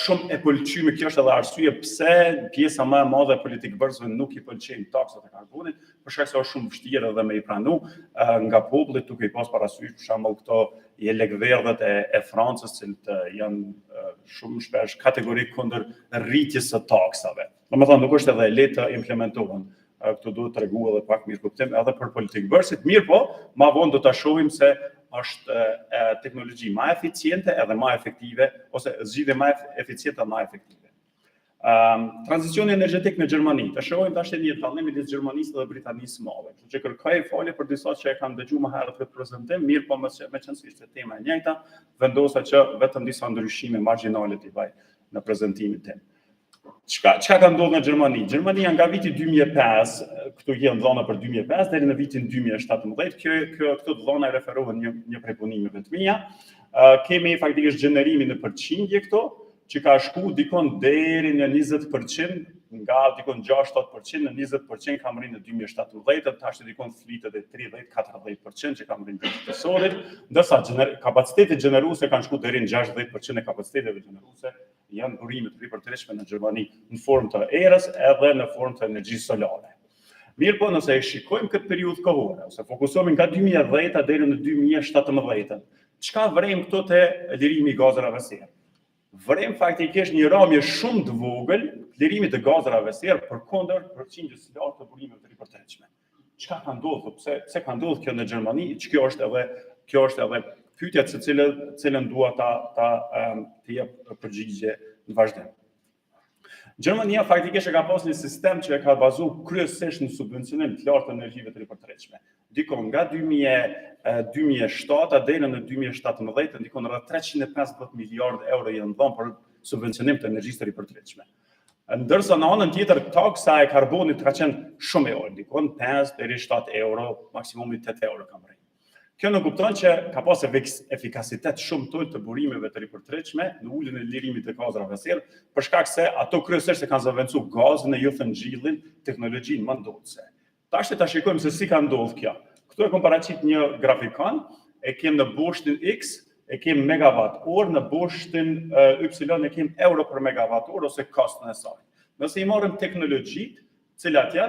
shumë e pëlqyme. Kjo është edhe arsye pse pjesa më e madhe e politikbërësve nuk i pëlqejnë taksat e karbonit, për shkak se është shumë vështirë edhe me i pranu nga populli, duke i pas parasysh për shembull këto lekverdhët e Francës, cilët janë shumë shpesh kategorik kundër rritjes së taksave. Nuk është edhe lehtë të implementohen. Këtu duhet të regu edhe pak mirë kuptim edhe për politikbërësit, mirë po, ma vonë do të shohim se është teknologji ma eficiente edhe ma efektive, ose zgjidhje ma eficiente dhe ma efektive. Tranzicioni energetik në Gjermani, të shohim tash një dallim midis Gjermanisë dhe Britanisë madhe. Kështu që kërkoj falje për disa që e kam dëgjuar më herët këtë prezantim, mirë po meqenëse ishte tema e njëjta, vendosa që vetëm disa ndryshime margjinale t'i vaj në prezantimin tim. Çka ka ndodhur në Gjermani? Gjermania nga viti 2005, këtu janë dhëna për 2005 deri në vitin 2017, këto dhëna referohen një prej punimeve të mia. Kemi faktikisht gjenerimin në përqindje këto, që ka shku dikon deri në 20%, nga dikon 6-7% në 20% kam rrinë në 2017, tash dikon flitet e 30-40% që kam rrinë në të ndërsa kapacitetet gjeneruese kanë shku deri në 60% e kapaciteteve gjeneruese janë burime të ripërtërishme në Gjermani në formë të erës edhe në formë të energjisë solare. Mirë po, nëse e shikojmë këtë periudhë kohore, ose fokusohemi nga 2010 deri në 2017, çka vrem këto te lirimi i gazave serë? Vrem faktikisht një ramje shumë të vogël lirimit të gazave serë përkundër përqindjes së lartë të burimeve të ripërtërishme. Çka ka ndodhur? Pse ka ndodhur kjo në Gjermani? Kjo është edhe pyetja të cilën dua ta jep përgjigje në vazhdim. Gjermania faktikisht ka pas një sistem që e ka bazuar kryesisht në subvencionim të lartë të energjive të ripërtërishme. Dikon nga 2007 deri në 2017, dikon rreth 350 miliardë euro janë dhënë për subvencionim të energjisë të ripërtërishme. Ndërsa në anën tjetër taksa e karbonit ka qenë shumë e ulët, dikon 5 deri 7 euro, maksimumi 8 euro kam rënë. Kjo nuk kupton që ka pas efikasitet shumë të ulët të burimeve të ripërtërishme në uljen e lirimit të gazave serë, për shkak se ato kryesisht e kanë zëvendësuar gazin e jo thëngjillin, teknologjinë më ndodhëse. Tash ta shikojmë se si ka ndodhur kjo. Këtu e kam paraqit një grafikon, e kem në boshtin X, e kem megawatt orë, në boshtin Y e kem euro për megawatt orë ose kostën e saj. Nëse i marrim teknologjitë, cilat i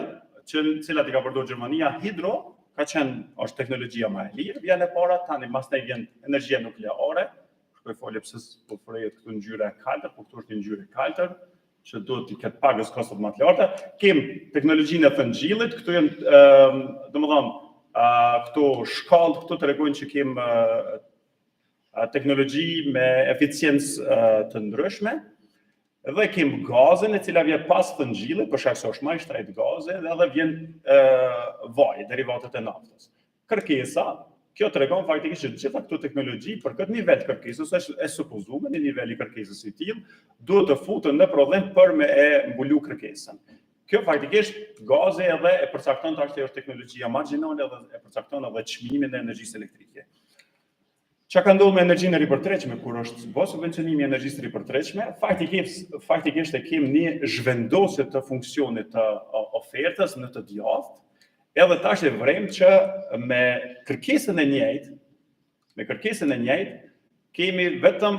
ka përdorur Gjermania, hidro ka qenë është teknologjia më e lirë, vjen e para, tani pastaj vjen energjia nukleare, shkoj folje pse po prehet këtu ngjyra e kaltër, po këtu është një ngjyrë e kaltër, që duhet të ketë pagës kostot më të larta. Kem teknologjinë e thëngjillit, këtu janë domethënë këto shkallë, këto tregojnë që kem teknologji me eficiencë të ndryshme, dhe kem gazin e cila vjen pas thëngjillit, për shkak se është më i shtrejtë gazi, dhe edhe vjen vaj, derivatet e naftës. Kërkesa, kjo tregon faktikisht që gjitha këto teknologji për këtë nivel të kërkesës e supozuar në niveli i kërkesës i tillë, duhet të futen në prodhim për me e mbulu kërkesën. Kjo faktikisht gazi edhe e përcakton tash është teknologjia margjinale dhe e përcakton edhe çmimin e energjisë elektrike. Çka ka ndodhur me energjinë e ripërtërishme kur është bërë subvencionimi i energjisë ripërtërishme, faktikisht e kem një zhvendosje të funksionit të ofertës në të djathtë, edhe tash e vrem që me kërkesën e njëjtë kemi vetëm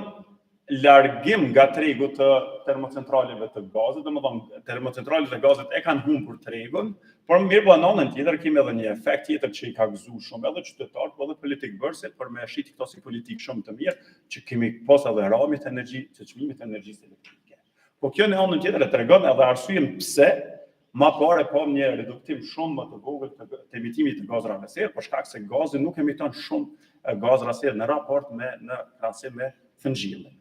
largim nga tregu të termocentraleve të gazit, domethënë termocentralet e gazit e kanë humbur tregun, por mirë po në anën tjetër kemi edhe një efekt tjetër që i ka gëzuar shumë edhe qytetarët, po edhe politikbërësit për me shiti këto si politikë shumë të mirë, që kemi pas edhe ramjet e energjisë, të çmimit të energjisë elektrike. Po kjo në anën tjetër e tregon edhe arsyeën pse më parë po një reduktim shumë më të vogël të emitimit të gazrave serë, për shkak se gazi nuk emiton shumë gazra serë në raport në krahasim me thëngjillin.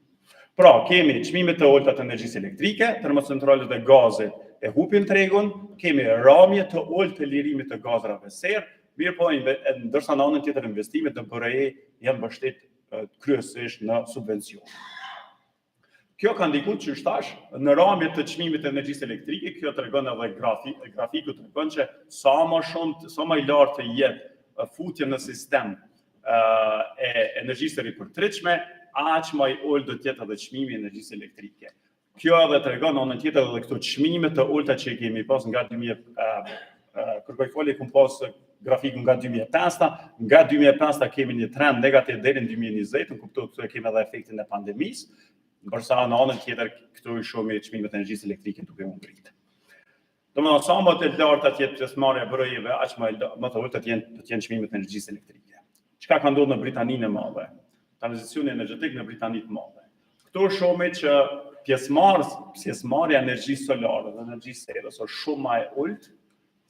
Pra, kemi çmimet të ulta të energjisë elektrike, termocentralet e gazit e hupin tregun, kemi ramje të ultë të lirimit të gazrave serë, mirë po ndërsa në anën tjetër investimet në BRE janë mbështet kryesisht në subvencion. Kjo ka ndikuar që shtash në ramje të çmimit të energjisë elektrike, kjo tregon edhe grafiku tregon që sa më i lartë të jetë futja në sistem e energjisë ripërtërishme, aq më i ulët do të jetë edhe çmimi i energjisë elektrike. Kjo edhe tregon në anën tjetër edhe këto çmime të ulta që kemi pas nga 2000 kërkoj folje kum pas grafikun nga 2005-ta, nga 2005-ta kemi një trend negativ deri në 2020, në kuptohet këtu e kemi edhe efektin e pandemisë, ndërsa në anën tjetër këtu i shohim çmimet e energjisë elektrike duke u ngritur. Domethënë sa më të larta të jetë pjesëmarrja e BRI-ve, aq më të ulta të jenë çmimet e energjisë elektrike. Çka ka ndodhur në Britaninë e Madhe? Tranzicioni energjetik në Britaninë e Madhe. Këtu shohim që pjesëmarrja e energjisë solare dhe energjisë errës është shumë më e ulët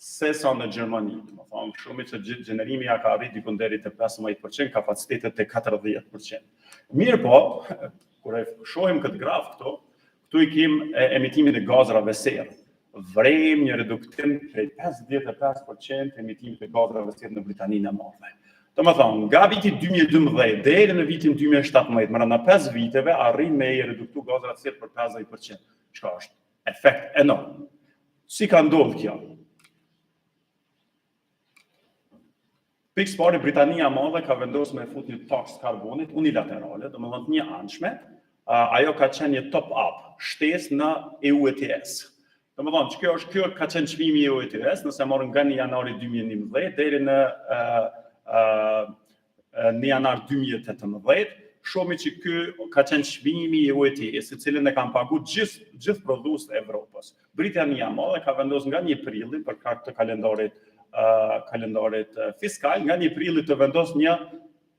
se sa në Gjermani. Domethënë shumë që gjenerimi ja ka arritur diku deri te 15%, kapacitetet te 40%. Mirë po, kur e shohim këtë graf këtu i kemi emitimin e gazrave serë. Vrem një reduktim prej 55% emitimit e gazrave serë në Britaninë e Madhe. Domethënë, nga viti 2012 deri në vitin 2017, brenda 5 viteve arrin me i reduktu gazrat serë për 50%. Çka është efekt enorm. Si ka ndodhur kjo? Pikë parë Britania e Madhe ka vendosur me fut një taks karbonit unilaterale, domethënë një anshme, ajo ka qenë një top-up, shtesë në EU ETS. Domethënë, kjo ka qenë çmimi i EU ETS, nëse marrim nga 1 janari 2011 deri në janar 2018, shohim që ky ka qenë çmimi i EU ETS, i cilin e kanë paguar gjithë prodhuesit e Evropës. Britania e Madhe ka vendosur nga 1 prilli për shkak të kalendarit fiskal, nga 1 prilli të vendos një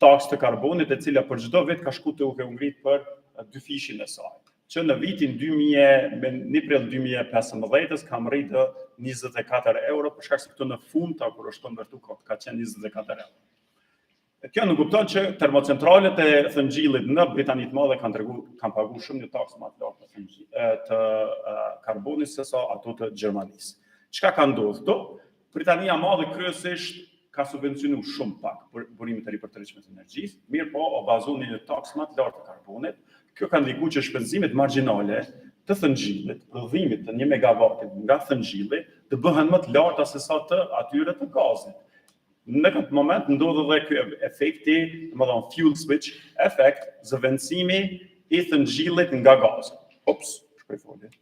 taks të karbonit e cila për çdo vit ka shkuar të u ngrit për 2 fishin e saj. Që në vitin 1 prill 2015 ka rritë 24 euro, për shkak se këtu në fund kur është konvertuar ka qenë 24 euro. Kjo nuk kupton që termocentralet e thëngjillit në Britaninë e Madhe kanë paguar shumë një taks më të lartë të karbonit se sa ato të Gjermanisë. Çka ka ndodhur këtu? Britania e Madhe kryesisht ka subvencionuar shumë pak burimet e ripërtërishme të energjisë, mirë po o bazuar në një taks më të lartë të karbonit. Kjo ka ndikuar që shpenzimet margjinale të thëngjillit, prodhimit të 1 megavatit nga thëngjilli, të bëhen më të larta se sa të atyre të gazit. Në këtë moment ndodh edhe ky efekti, domethënë fuel switch efekt, zëvendësimi i thëngjillit nga gazi. Shkoj folje.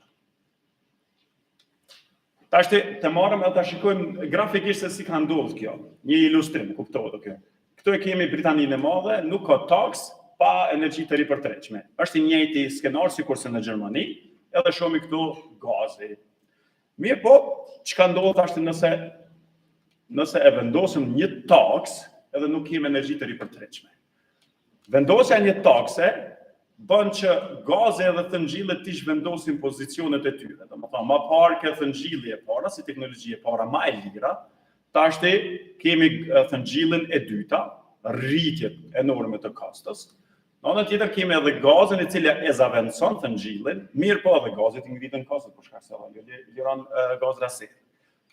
Tash të marrim edhe ta shikojmë grafikisht se si ka ndodhur kjo. Një ilustrim, kuptohet kjo. Këtu e kemi Britaninë e Madhe, nuk ka taks pa energji të ripërtëreshme. Është i njëjti skenar sikurse në Gjermani, edhe shohim këtu gazi. Mirë po, çka ndodh tash nëse e vendosim një taks edhe nuk kemi energji të ripërtëreshme. Vendosja e një takse bën që gazi edhe thëngjillet të zhvendosin pozicionet e tyre. Domethënë, më parë ke thëngjilli e para si teknologji e para më e lira, tash kemi thëngjillin e dyta, rritje enorme të kastës. Në anën tjetër kemi edhe gazin i cili e zavendëson thëngjillin, mirë po edhe gazit i ngritën kastën për shkak se ajo liron gazra serë.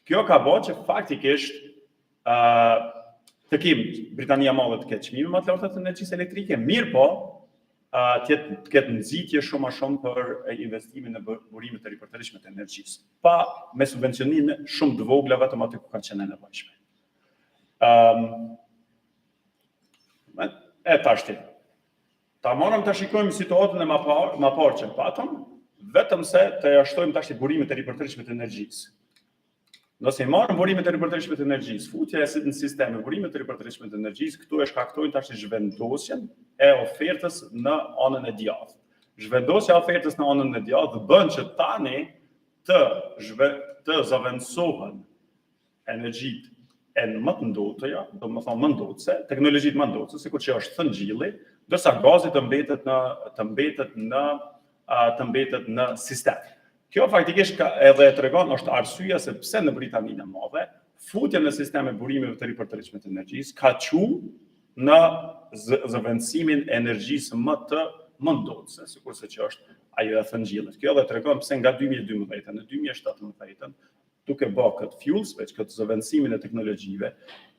Kjo ka bërë që faktikisht të kemi Britania e Madhe të ketë çmime më të larta të energjisë elektrike, mirë po të ketë nxitje shumë më shumë për investimin në burimet e ripërtërishme të energjisë, pa me subvencionime shumë të vogla vetëm aty ku kanë qenë nevojshme. Ta marrim të shikojmë situatën e më parë që patëm, vetëm se të jashtojmë tash burimet e ripërtërishme të energjisë. Nëse i marrim burimet e ripërtërishme të energjisë, futja në sistem e burimet e ripërtërishme të energjisë, këtu e shkaktojnë tash zhvendosjen e ofertës në anën e djathtë. Zhvendosja e ofertës në anën e djathtë bën që tani të zavendësohen energjitë e më të ndotëja, domethënë më ndotëse, teknologjitë më ndotëse, sikur që është thëngjilli, ndërsa gazi të mbetet në sistem. Kjo faktikisht edhe tregon është arsyeja se pse në Britaninë e Madhe futja në sisteme burimeve të ripërtërishme të energjisë ka çu në zëvendësimin e energjisë më të ndotëse, sikurse që është ajo e thëngjillit. Kjo edhe tregon pse nga 2012 në 2017 duke bërë këtë fuel switch, këtë zëvendësimin e teknologjive,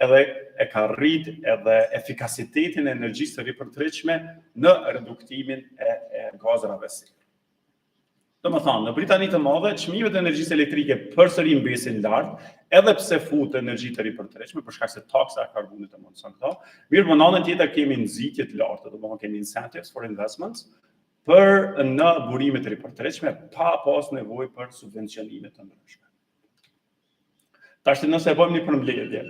edhe e ka rrit edhe efikasitetin e energjisë të ripërtërishme në reduktimin e gazrave serë. Domethënë, në Britaninë e Madhe, çmimet e energjisë elektrike përsëri mbesin lart, edhe pse fut energji të ripërtëreshme për shkak se taksa e karbonit e mundson këto. Mirë, në anën tjetër kemi nxitje të larta, domethënë kemi incentives for investments për në burime të ripërtëreshme pa pas nevojë për subvencionime të ndryshme. Tash nëse e bëjmë një përmbledhje,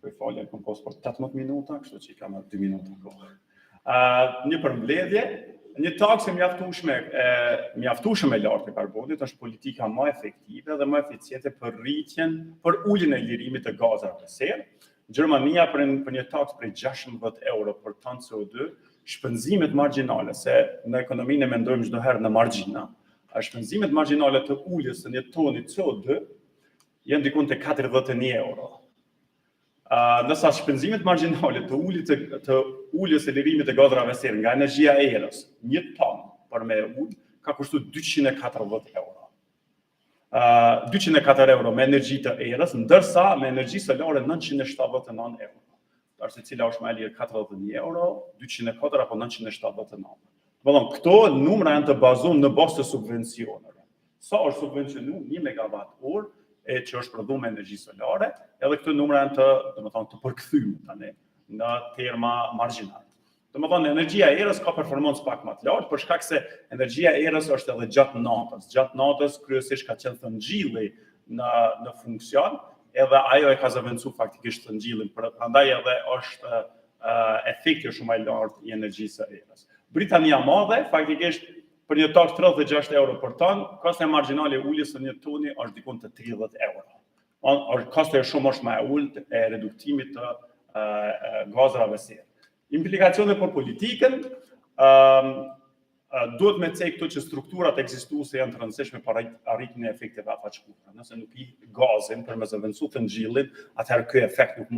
Shkoj falje, kam pas për 18 minuta, kështu që I kam 2 minuta kohë. Një përmbledhje, një taksë mjaftueshme e lartë e karbonit është politika më efektive dhe më eficiente për për uljen e lirimit të gazave të serë. Gjermania për një taksë prej 16 euro për ton CO2, shpenzimet marginale, se në ekonominë e mendojmë çdo herë në margjina, shpenzimet marginale të uljes së një toni CO2 janë diku te 41 euro. Nësa shpenzimet marginale të uljes së lirimit të gazave serë nga energjia erës, një ton për me ullë, ka kushtu 240 euro. 204 euro me energji të erës, ndërsa me energji solare 979 euro. Është cila është më e lirë 41 euro, 204 apo 979. Këto numra janë të bazuar në bazë të subvencioneve. Sa është subvencionu 1 megawatt orë që është prodhuar me energji solare, edhe këto numra janë të përkthyur tani në terma margjinale. Energjia erës ka performancë pak më të lartë, për shkak se energjia erës është edhe gjatë natës. Gjatë natës kryesisht ka qenë thëngjilli në funksion, edhe ajo e ka zëvendësuar faktikisht thëngjillin, prandaj edhe është efekti shumë I lartë I energjisë së erës. Britania e Madhe faktikisht për një taksë 36 euro për ton, kosto margjinale e uljes së një toni është diku te 30 euro. Kosto shumë është më e ulët e reduktimit të gazave serë. Implikacione për politikën, duhet me cek këto që strukturat ekzistuese janë të rëndësishme për arritjen e efekteve afatshkuara. Nëse nuk I gazin për me zëvendësuar thëngjillin, atëherë ky efekt nuk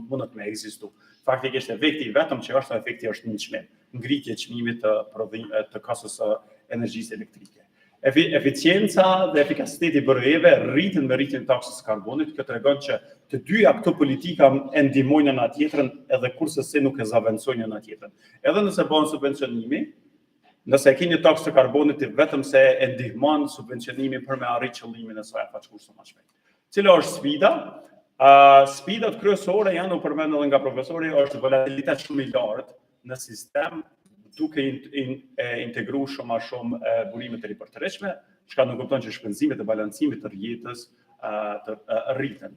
mundet me ekzistu. Faktikisht efekti vetëm që është efekti është një çmim, ngritje çmimit të kasës së energjisë elektrike. Eficienca dhe efikasiteti BRE-ve rriten me rritjen e taksës karbonit, kjo tregon që të dyja këto politika e ndihmojnë njëna tjetrën edhe kurse se nuk e zavendsojnë njëna tjetrën. Edhe nëse bëhen subvencionimi, nëse e ke një taksë të karbonit vetëm se e ndihmon subvencionimin për me arritë qëllimin e saj afatshkuar më shpejt. Cila është sfida? Sfidat kryesore janë u përmend edhe nga profesori, është volatilitet shumë I lartë në sistem, duke integruar shumë më shumë burimet e ripërtëreshme, çka nuk kupton që shpenzimet e balancimit të rrjetës të rriten.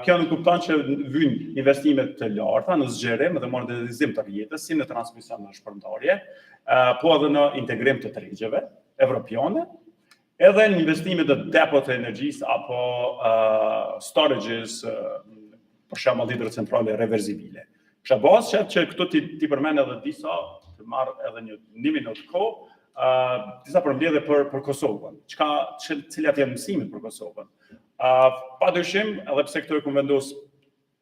Kjo nuk kupton që vijnë investimet të larta në zgjerim dhe modernizim të rrjetës, si në transmision dhe shpërndarje, po edhe në integrim të tregjeve evropiane, edhe në investimet të depot të energjisë apo storages, për shembull hidrocentrale reversibile. Kisha bazë që këtu ti përmend edhe disa, të marr edhe një minutë kohë, disa përmbledhje për Kosovën. Cilat janë mësimet për Kosovën? Padyshim, edhe pse këtu e kam vendosur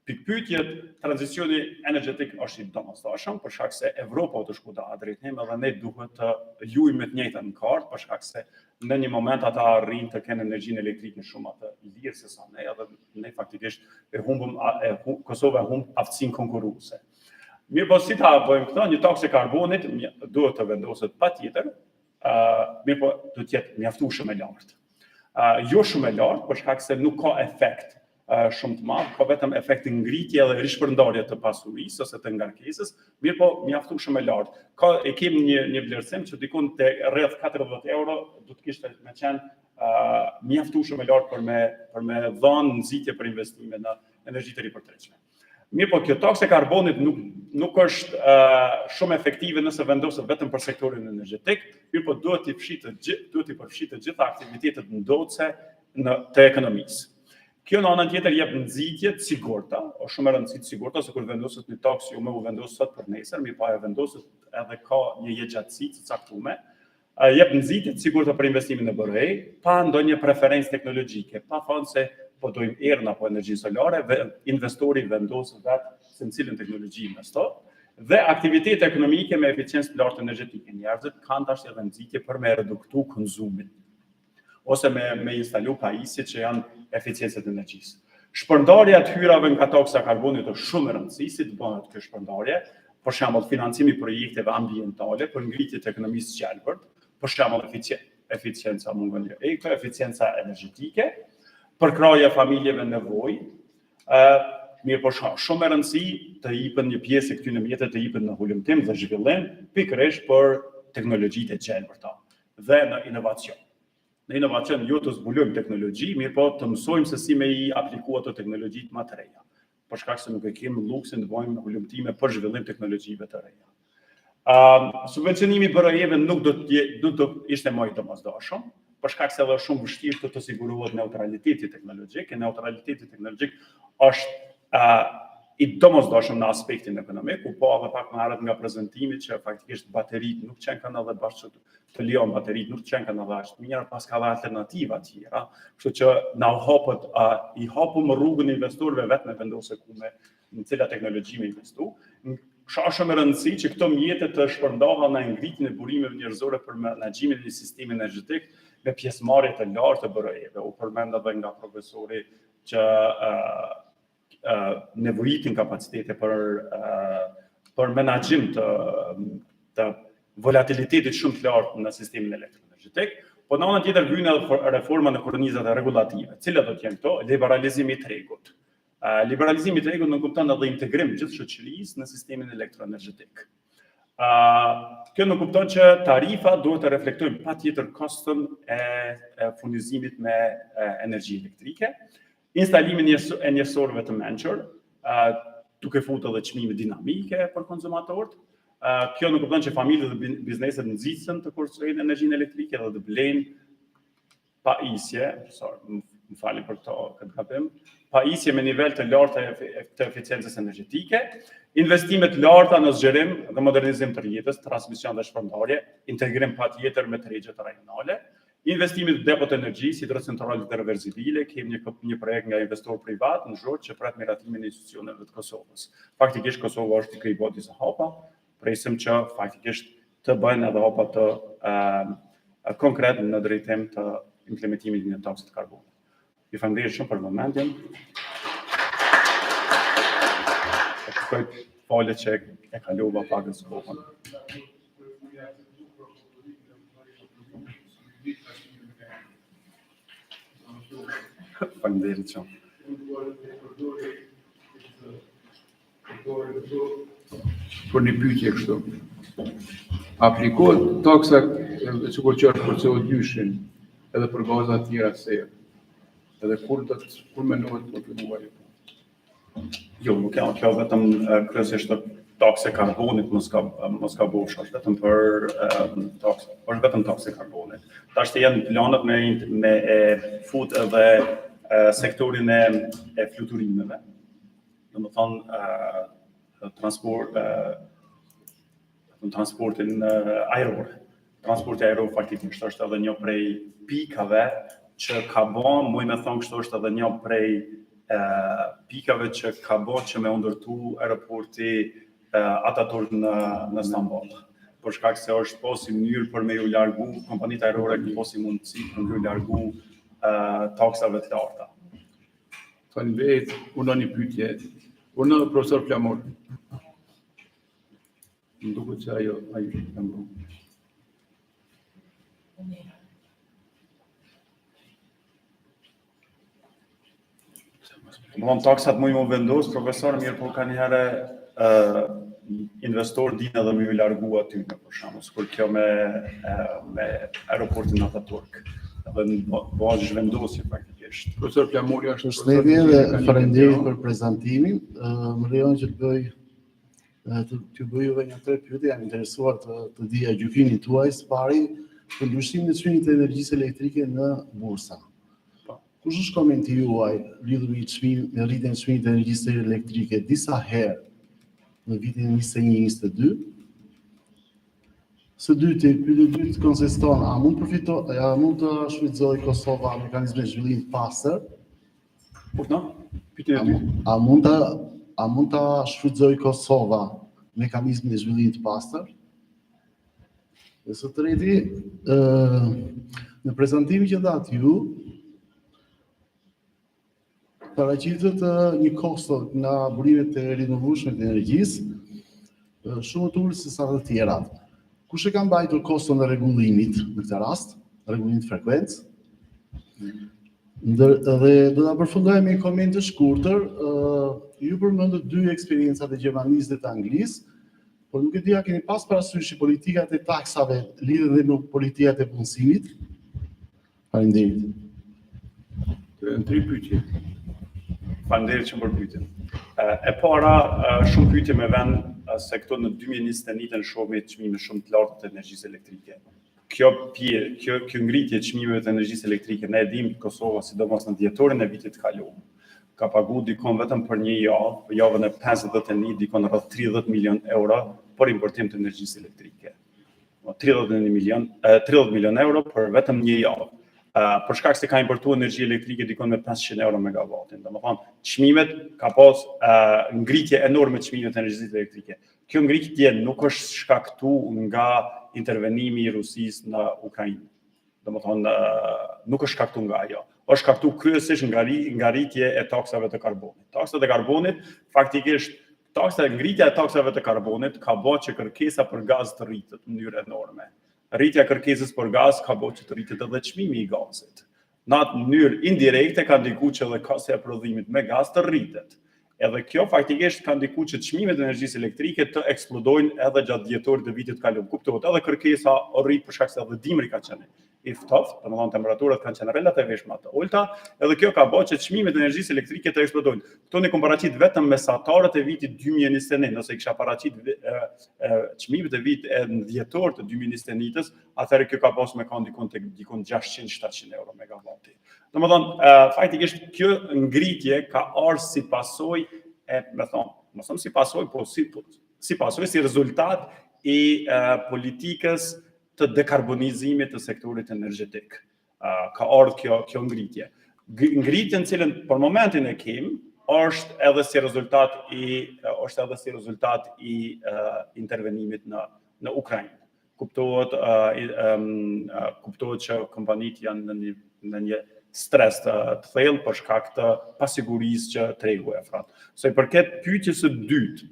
pikpyetjet, tranzicioni energjetik është I domosdoshëm, për shkak se Evropa do të shkojë drejtim edhe ne duhet të luajmë të njëjtën kartë, për shkak se në një moment ata arrin të kenë energjinë elektrike shumë të lirë se sa ne, edhe ne faktikisht Kosova humb aftësinë konkurruese. Mirë, po si ta bëjmë këto, një taksë e karbonit duhet të vendoset patjetër, mirë po duhet të jetë mjaftueshëm e lartë. Jo shumë e lartë, për shkak se nuk ka efekt shumë të madh, ka vetëm efekt ngritje dhe rishpërndarje të pasurisë ose të ngarkesës, mirë po mjaftueshëm e lartë. E kemi një vlerësim që diku te rreth 40 euro do të kishte me qenë mjaftueshëm e lartë për me dhënë nxitje për investime në energji të ripërtëreshme. Mirë po kjo taksë e karbonit nuk është shumë efektive nëse vendoset vetëm për sektorin energjetik, mirë po duhet I përfshitë gjitha aktivitetet ndodhëse të ekonomisë. Kjo në anën tjetër jep nxitje të sigurta, është shumë e rëndësishme të sigurta se kur vendoset një taksë jo më u vendos sot për nesër, mirë po ajo vendoset edhe ka një jetëgjatësi të caktuar. Jep nxitje të sigurta për investimin në BRE, pa ndonjë preferencë teknologjike, pa thënë se po dojmë erën apo energji solare, investori vendos vetë se në cilën teknologji investon, dhe aktivitete ekonomike me eficiencë të lartë energjetike. Njerëzit kanë tash edhe nxitje për me reduktu konsumin, ose me instalu pajisje që janë eficiencët e energjisë. Shpërndarja të hyrave nga taksa karbonit është shumë e rëndësishme, si të bëhet kjo shpërndarje, për shembull financimi projekteve ambientale për ngritje të ekonomisë gjelbërt, për shembull eficienca eficienca energjetike, përkraja familjeve nevojë, mirë po shumë e rëndësishme të jepën një pjesë e këtyre mjeteve të jepën në hulumtim dhe zhvillim, pikërisht për teknologjitë e gjelbërta dhe në inovacion. Në inovacion jo të zbulojmë teknologji, mirë po të mësojmë se si me I aplikua të teknologjit më të reja. për shkak se nuk e kemi luksin të bëjmë hulumtime për zhvillim teknologjive të reja. Subvencionimi i BRE-ve nuk do të ishte më i domosdoshëm, për shkak se është shumë vështirë të sigurohet neutraliteti teknologjik, e neutraliteti teknologjik është i domosdoshëm në aspektin ekonomik, u po edhe pak më herët nga prezantimi që faktikisht bateritë nuk qenë kanë edhe bashkë të lijon bateritë nuk qenë kanë edhe ashtë mirë, pas ka dhe alternativa tjera, kështu që i hapëm rrugën investorëve vetë me vendosë ku me në cila teknologji me investu. Shumë e rëndësi që këto mjete të shpërndahen në ngritjen e burimeve njerëzore për menaxhimin e një sistemi energjetik me pjesëmarrje të lartë të BRE-ve. U përmend edhe nga profesori që nevojitin kapacitete për menaxhim të volatilitetit shumë të lartë në sistemin elektroenergjetik, po në anën tjetër vjen edhe reforma në kornizat e regulative. Cilat do të jenë këto? Liberalizimi i tregut. Liberalizimi i tregut nuk kupton edhe integrim gjithë shoqërisë në sistemin elektroenergjetik. Kjo nuk kupton që tarifa duhet të reflektojnë patjetër koston e furnizimit me energji elektrike, instalimin e njësorëve të mençur, duke futur edhe çmime dinamike për konsumatorët. Kjo nuk kupton që familjet dhe bizneset nxitsen të kursojnë energjinë elektrike dhe të blejnë pajisje, më falni për këtë gabim, pajisje me nivel të lartë të eficiencës energjetike, investimet larta në zgjerim dhe modernizim të rrjetës, transmision dhe shpërndarje, integrim patjetër me tregjet rajonale, investimit në depot energji, si hidrocentralet dhe reverzibile, kemi një projekt nga investor privat në Zhorë që pret miratimin e institucioneve të Kosovës. Faktikisht Kosova është i bërë disa hapa, presim që faktikisht të bëjnë edhe hapa të konkret në drejtim të implementimit në taksit karbonit. Ju falenderoj shumë për momentin. Kërkoj falje që e kalova pakës kohën. Faleminderit shumë.
Për një pyetje kështu. Aplikohet taksa sikur që është për CO2-shin edhe për gazat tjera serë. Edhe kur menohet të aplikohet?
Jo, nuk janë kjo vetëm kryesisht takse karbonit mos ka bosh, është vetëm për takse, është vetëm takse karbonit. Tash janë planet me fut edhe sektorin e fluturimeve. Domethënë transportin ajror. Transporti ajror faktikisht është edhe një prej pikave që ka bën, muj me thonë kështu është edhe një prej pikave që ka bën që me ndërtu aeroporti Ataturk në Stamboll. Për shkak se është posi mënyrë për me ju largu kompanitë ajrore posi mundësi për me ju largu taksave të larta.
Faleminderit, unë një pyetje. Unë profesor Flamor. Më duket që ajo jam bërë.
Domthon taksat më i vendos profesor mirë, po ka një herë investor dinë edhe më ju largu aty për shembull, kur kjo me aeroportin Ataturk. Edhe në bazë zhvendosje praktikisht.
Profesor Flamori është
Përshëndetje dhe faleminderit për prezantimin. Më lejon që të bëj juve një tre pyetje, jam interesuar të dija gjykimin tuaj së pari për ndryshimin e çmimit të energjisë elektrike në bursa. Kush është komenti juaj lidhur me rritjen e çmimit të energjisë elektrike disa herë në vitin 21-22? Së dyti, pyetja e dytë konsiston, a mund të shfrytëzoj Kosova mekanizmin e zhvillimit pastër?
Po, pyetja e dytë.
A mund ta shfrytëzoj Kosova mekanizmin e zhvillimit pastër? Dhe së treti, në prezantimin që thatë ju, paraqitet një kosto nga burimet e rinovueshme të energjisë shumë të ulët se sa të tjerat. Kush e ka mbajtur koston e rregullimit në këtë rast, rregullimit frekvencë? Dhe do ta përfundoj me një koment të shkurtër. Ju përmendët dy eksperiencat e Gjermanisë dhe të Anglisë, por nuk e di a keni pas parasysh politikat e taksave lidhen dhe me politikat e punësimit? Faleminderit.
Në tri pyetje.
Faleminderit shumë për pyetjen. E para, shumë pyetje me vend se këto në 2021 shohim çmime shumë të larta të energjisë elektrike. Kjo ngritje e çmimeve të energjisë elektrike ne e dimë Kosova, sidomos në dhjetorin e vitit të kaluar, ka pagu dikon vetëm për një javë, për javën e 51, dikon rreth 30 milion euro për importim të energjisë elektrike. 30 milion euro për vetëm një javë. Për shkak se ka importuar energji elektrike dikon me 500 euro megavatin. Domethënë, çmimet ka pas ngritje enorme të çmimeve të energjisë elektrike. Kjo ngritje nuk është shkaktuar nga intervenimi i Rusisë në Ukrainë. Domethënë, nuk është shkaktuar nga ajo. Është shkaktuar kryesisht nga ngritje e taksave të karbonit. Taksat e karbonit, faktikisht, ngritja e taksave të karbonit ka bërë që kërkesa për gaz të rritet në mënyrë enorme. Rritja e kërkesës për gaz ka bërë që të rritet edhe çmimi i gazit. Në atë mënyrë indirekte ka ndikuar që edhe kosti i prodhimit me gaz të rritet. Edhe kjo faktikisht ka ndikuar që çmimet e energjisë elektrike të eksplodojnë edhe gjatë dhjetorit të vitit të kaluar. Kuptohet, edhe kërkesa rrit për shkak se edhe dimri ka qenë i ftoftë, domethënë temperaturat kanë qenë relativisht më të ulta, edhe kjo ka bërë që çmimet e energjisë elektrike të eksplodojnë. Këto ne komparacit vetëm mesatarët e vitit 2021, nëse kisha paraqit çmimet e vitit dhjetor të 2021-s, atëherë kjo ka pasur me kanë dikon 600-700 euro megavati. Domethënë, faktikisht kjo ngritje ka ardhur si pasojë si rezultat i politikës të dekarbonizimit të sektorit energjetik. Ka ardhur kjo ngritje. Ngritjen cilën për momentin e kemi është edhe si rezultat i intervenimit në Ukrainë. Kuptohet që kompanitë janë në një stres të thellë për shkak të pasigurisë që tregu e ofron. Sa i përket pyetjes së dytë,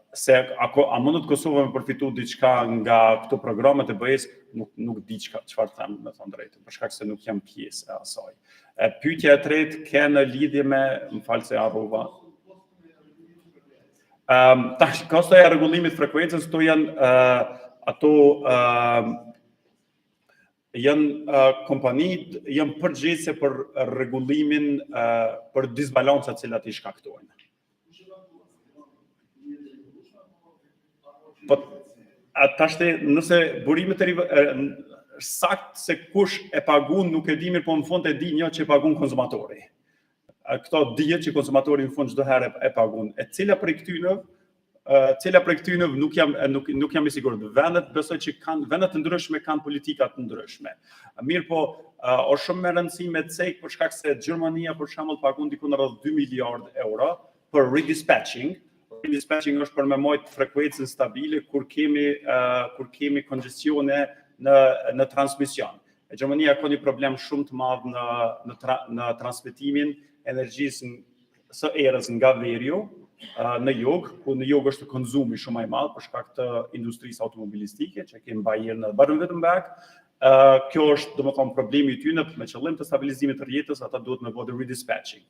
se a mundet Kosova me përfitu diçka nga këto programet e BE-s, nuk di çfarë them, me thënë drejtën, për shkak se nuk jam pjesë e asaj. Pyetja e tretë ka në lidhje me, më fal se harrova. Tash kosto e rregullimit frekuencës, to janë kompanitë, janë përgjegjëse për rregullimin për disbalancat cilat i shkaktojnë. Po atashte nëse burimet sakt se kush e pagun nuk e di mirë, po në fund e di një që e pagun konsumatori. Këto dihet që konsumatori në fund çdo herë e pagun. E cila prej këtynëve nuk jam i sigurt. Vendet besoj që kanë vende të ndryshme, kanë politika të ndryshme. Mirë po, është shumë me rëndësi me cek për shkak se Gjermania për shembull pagun diku rreth 2 miliard euro për redispatching. Redispatching është për me majtë frekuencën stabile kur kemi kongestione në transmision. Gjermania ka një problem shumë të madh në transmitimin energjisë së erës nga veriu në jug, ku në jug është konsumi shumë më i madh për shkak të industrisë automobilistike që kemi Bayern në Baden-Württemberg. Kjo është domethënë problemi i tyre me qëllim të stabilizimit të rrjetës, ata duhet me bëjë redispatching.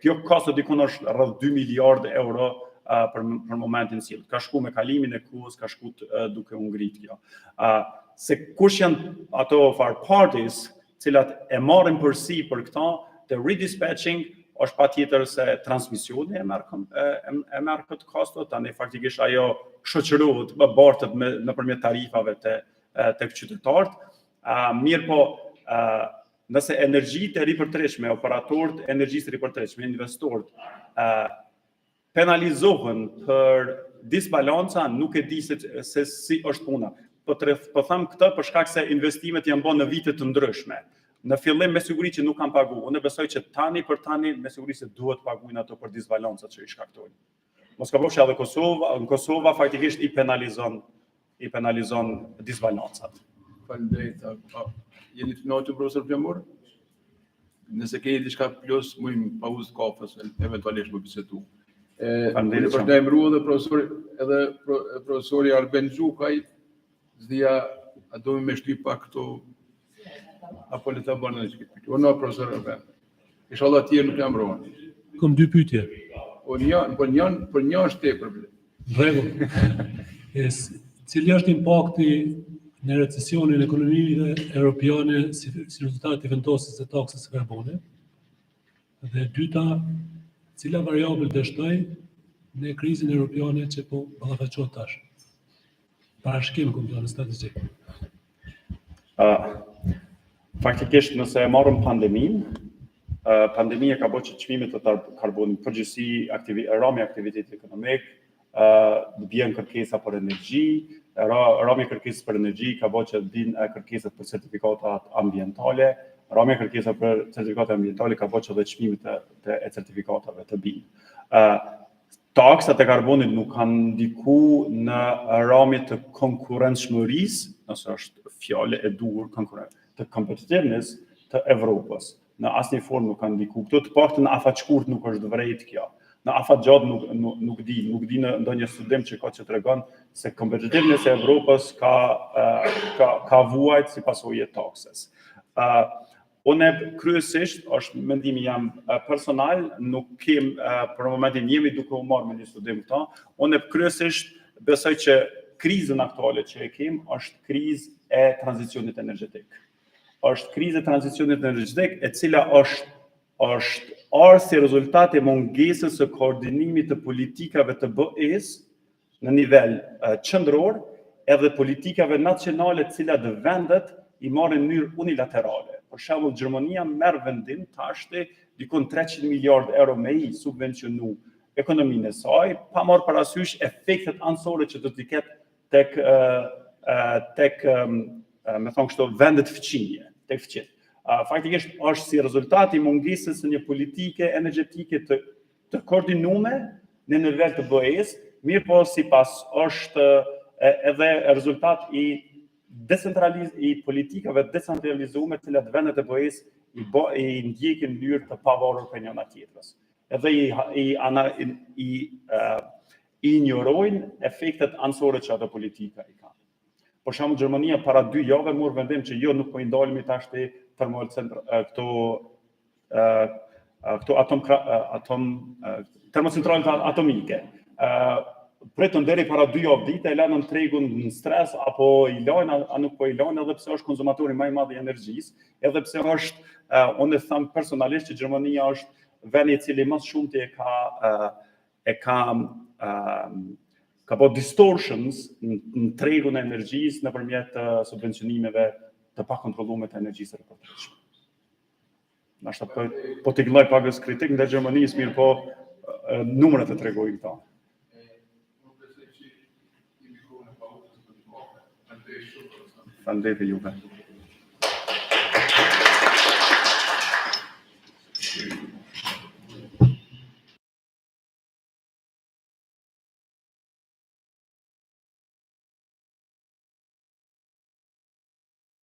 Kjo kosto dikon është rreth 2 miliard euro për momentin sillt. Ka shku me kalimin e kohës, ka shku duke u ngritur kjo. Se kush janë ato far parties, cilat e marrin përsi për këto, the redispatching është patjetër se transmisioni e merr këtë kosto, tani faktikisht ajo shoqërohet, bartet nëpërmjet tarifave tek qytetarët. Mirë po, nëse energjitë e ripërtëreshme, operatorët e energjisë ripërtëreshme, investorët penalizohen për disbalanca, nuk e di se si është puna. Po them këtë për shkak se investimet janë bërë në vite të ndryshme. Në fillim me siguri që nuk kanë paguar. Unë besoj që tani me siguri se duhet paguajnë ato për disbalancat që i shkaktojnë. Mos ka bësh edhe në Kosova faktikisht i penalizon disbalancat.
Faleminderit. Jeni të knoqur profesor Plemur? Nëse keni diçka plus, mund pauzë kafës, eventualisht më bisedu. Për të emëruar edhe profesori Arben Xhukaj, zdia a do me shtyp pak këto apo le ta bënë në shkip. Unë profesor Arben. Inshallah tjerë nuk jam rohan.
Kam dy pyetje.
Për një është tepër.
Rregull. Cili është impakti në recesionin ekonomive europiane si rezultat i vendosjes së taksës së karbonit? Dhe dyta, cila variabël dështojnë në krizën europiane që po ballafaqohet tash. Parashkim kombëtar strategjik.
Faktikisht nëse e marrëm pandemia ka bërë që çmimet të karbonit, përgjithësi rami aktiviteti ekonomik, bjen kërkesa për energji, rami kërkesës për energji ka bërë që din kërkesat për certifikatat ambientale, rami kërkesa për certifikatat ambientale ka bërë që dhe çmimet e certifikatave të binë. Taksat e karbonit nuk kanë ndiku në rami të konkurrenshmërisë, nëse është fjale e duhur, të competitiveness të Evropës. Në asnjë formë nuk kanë ndiku. Këto të paktën në afat shkurt nuk është vërejt kjo. Në afat gjatë nuk di në ndonjë studim që ka që tregon se competitiveness e Evropës ka vuajt si pasojë e taksës. Unë kryesisht, është mendimi jam personal, nuk kem për momentin jemi duke u marrë me një studim këta, unë kryesisht besoj që krizën aktuale që e kem është krizë e tranzicionit energjetik. Është krizë e tranzicionit energjetik e cila është ardhur si rezultat e mungesës së koordinimit të politikave të BE-s në nivel qendror edhe politikave nacionale të cilat vendet i marrin në mënyrë unilaterale. Për shembull, Gjermania merr vendim tashti dikon 300 miliardë euro me i subvencionu ekonominë e saj, pa marrë parasysh efektet anësore që do t'i ketë tek me thonë kështu vendet fëqinje, tek fëqit. Faktikisht është si rezultat i mungesës së një politike energjetike të koordinuar në nivel të BE-s, mirë po sipas është edhe rezultat i politikave decentralizuar të cilat vendet e BE-s i ndjekin në mënyrë të pavarur për njëna tjetrës. Edhe i injorojnë efektet anësore që ato politika i kanë. Për shembull, Gjermania para 2 javë mori vendim që jo nuk po i ndalemi tashti termocentralet atomike. Pretën deri para 2 javë dite, e lënën tregun në stres, apo i lajnë, a nuk po i lajnë, edhe pse është konsumatori më i madh i energjisë, edhe pse është, unë e them personalisht që Gjermania është vendi i cili më shumë ka bërë distortions në tregun e energjisë nëpërmjet subvencionimeve të pakontrolluara të energjisë së përgjithshme. Nashta po t'i gëlloj pagës kritik ndaj Gjermanisë, mirë po numrat e tregojnë këta. Faleminderit juve.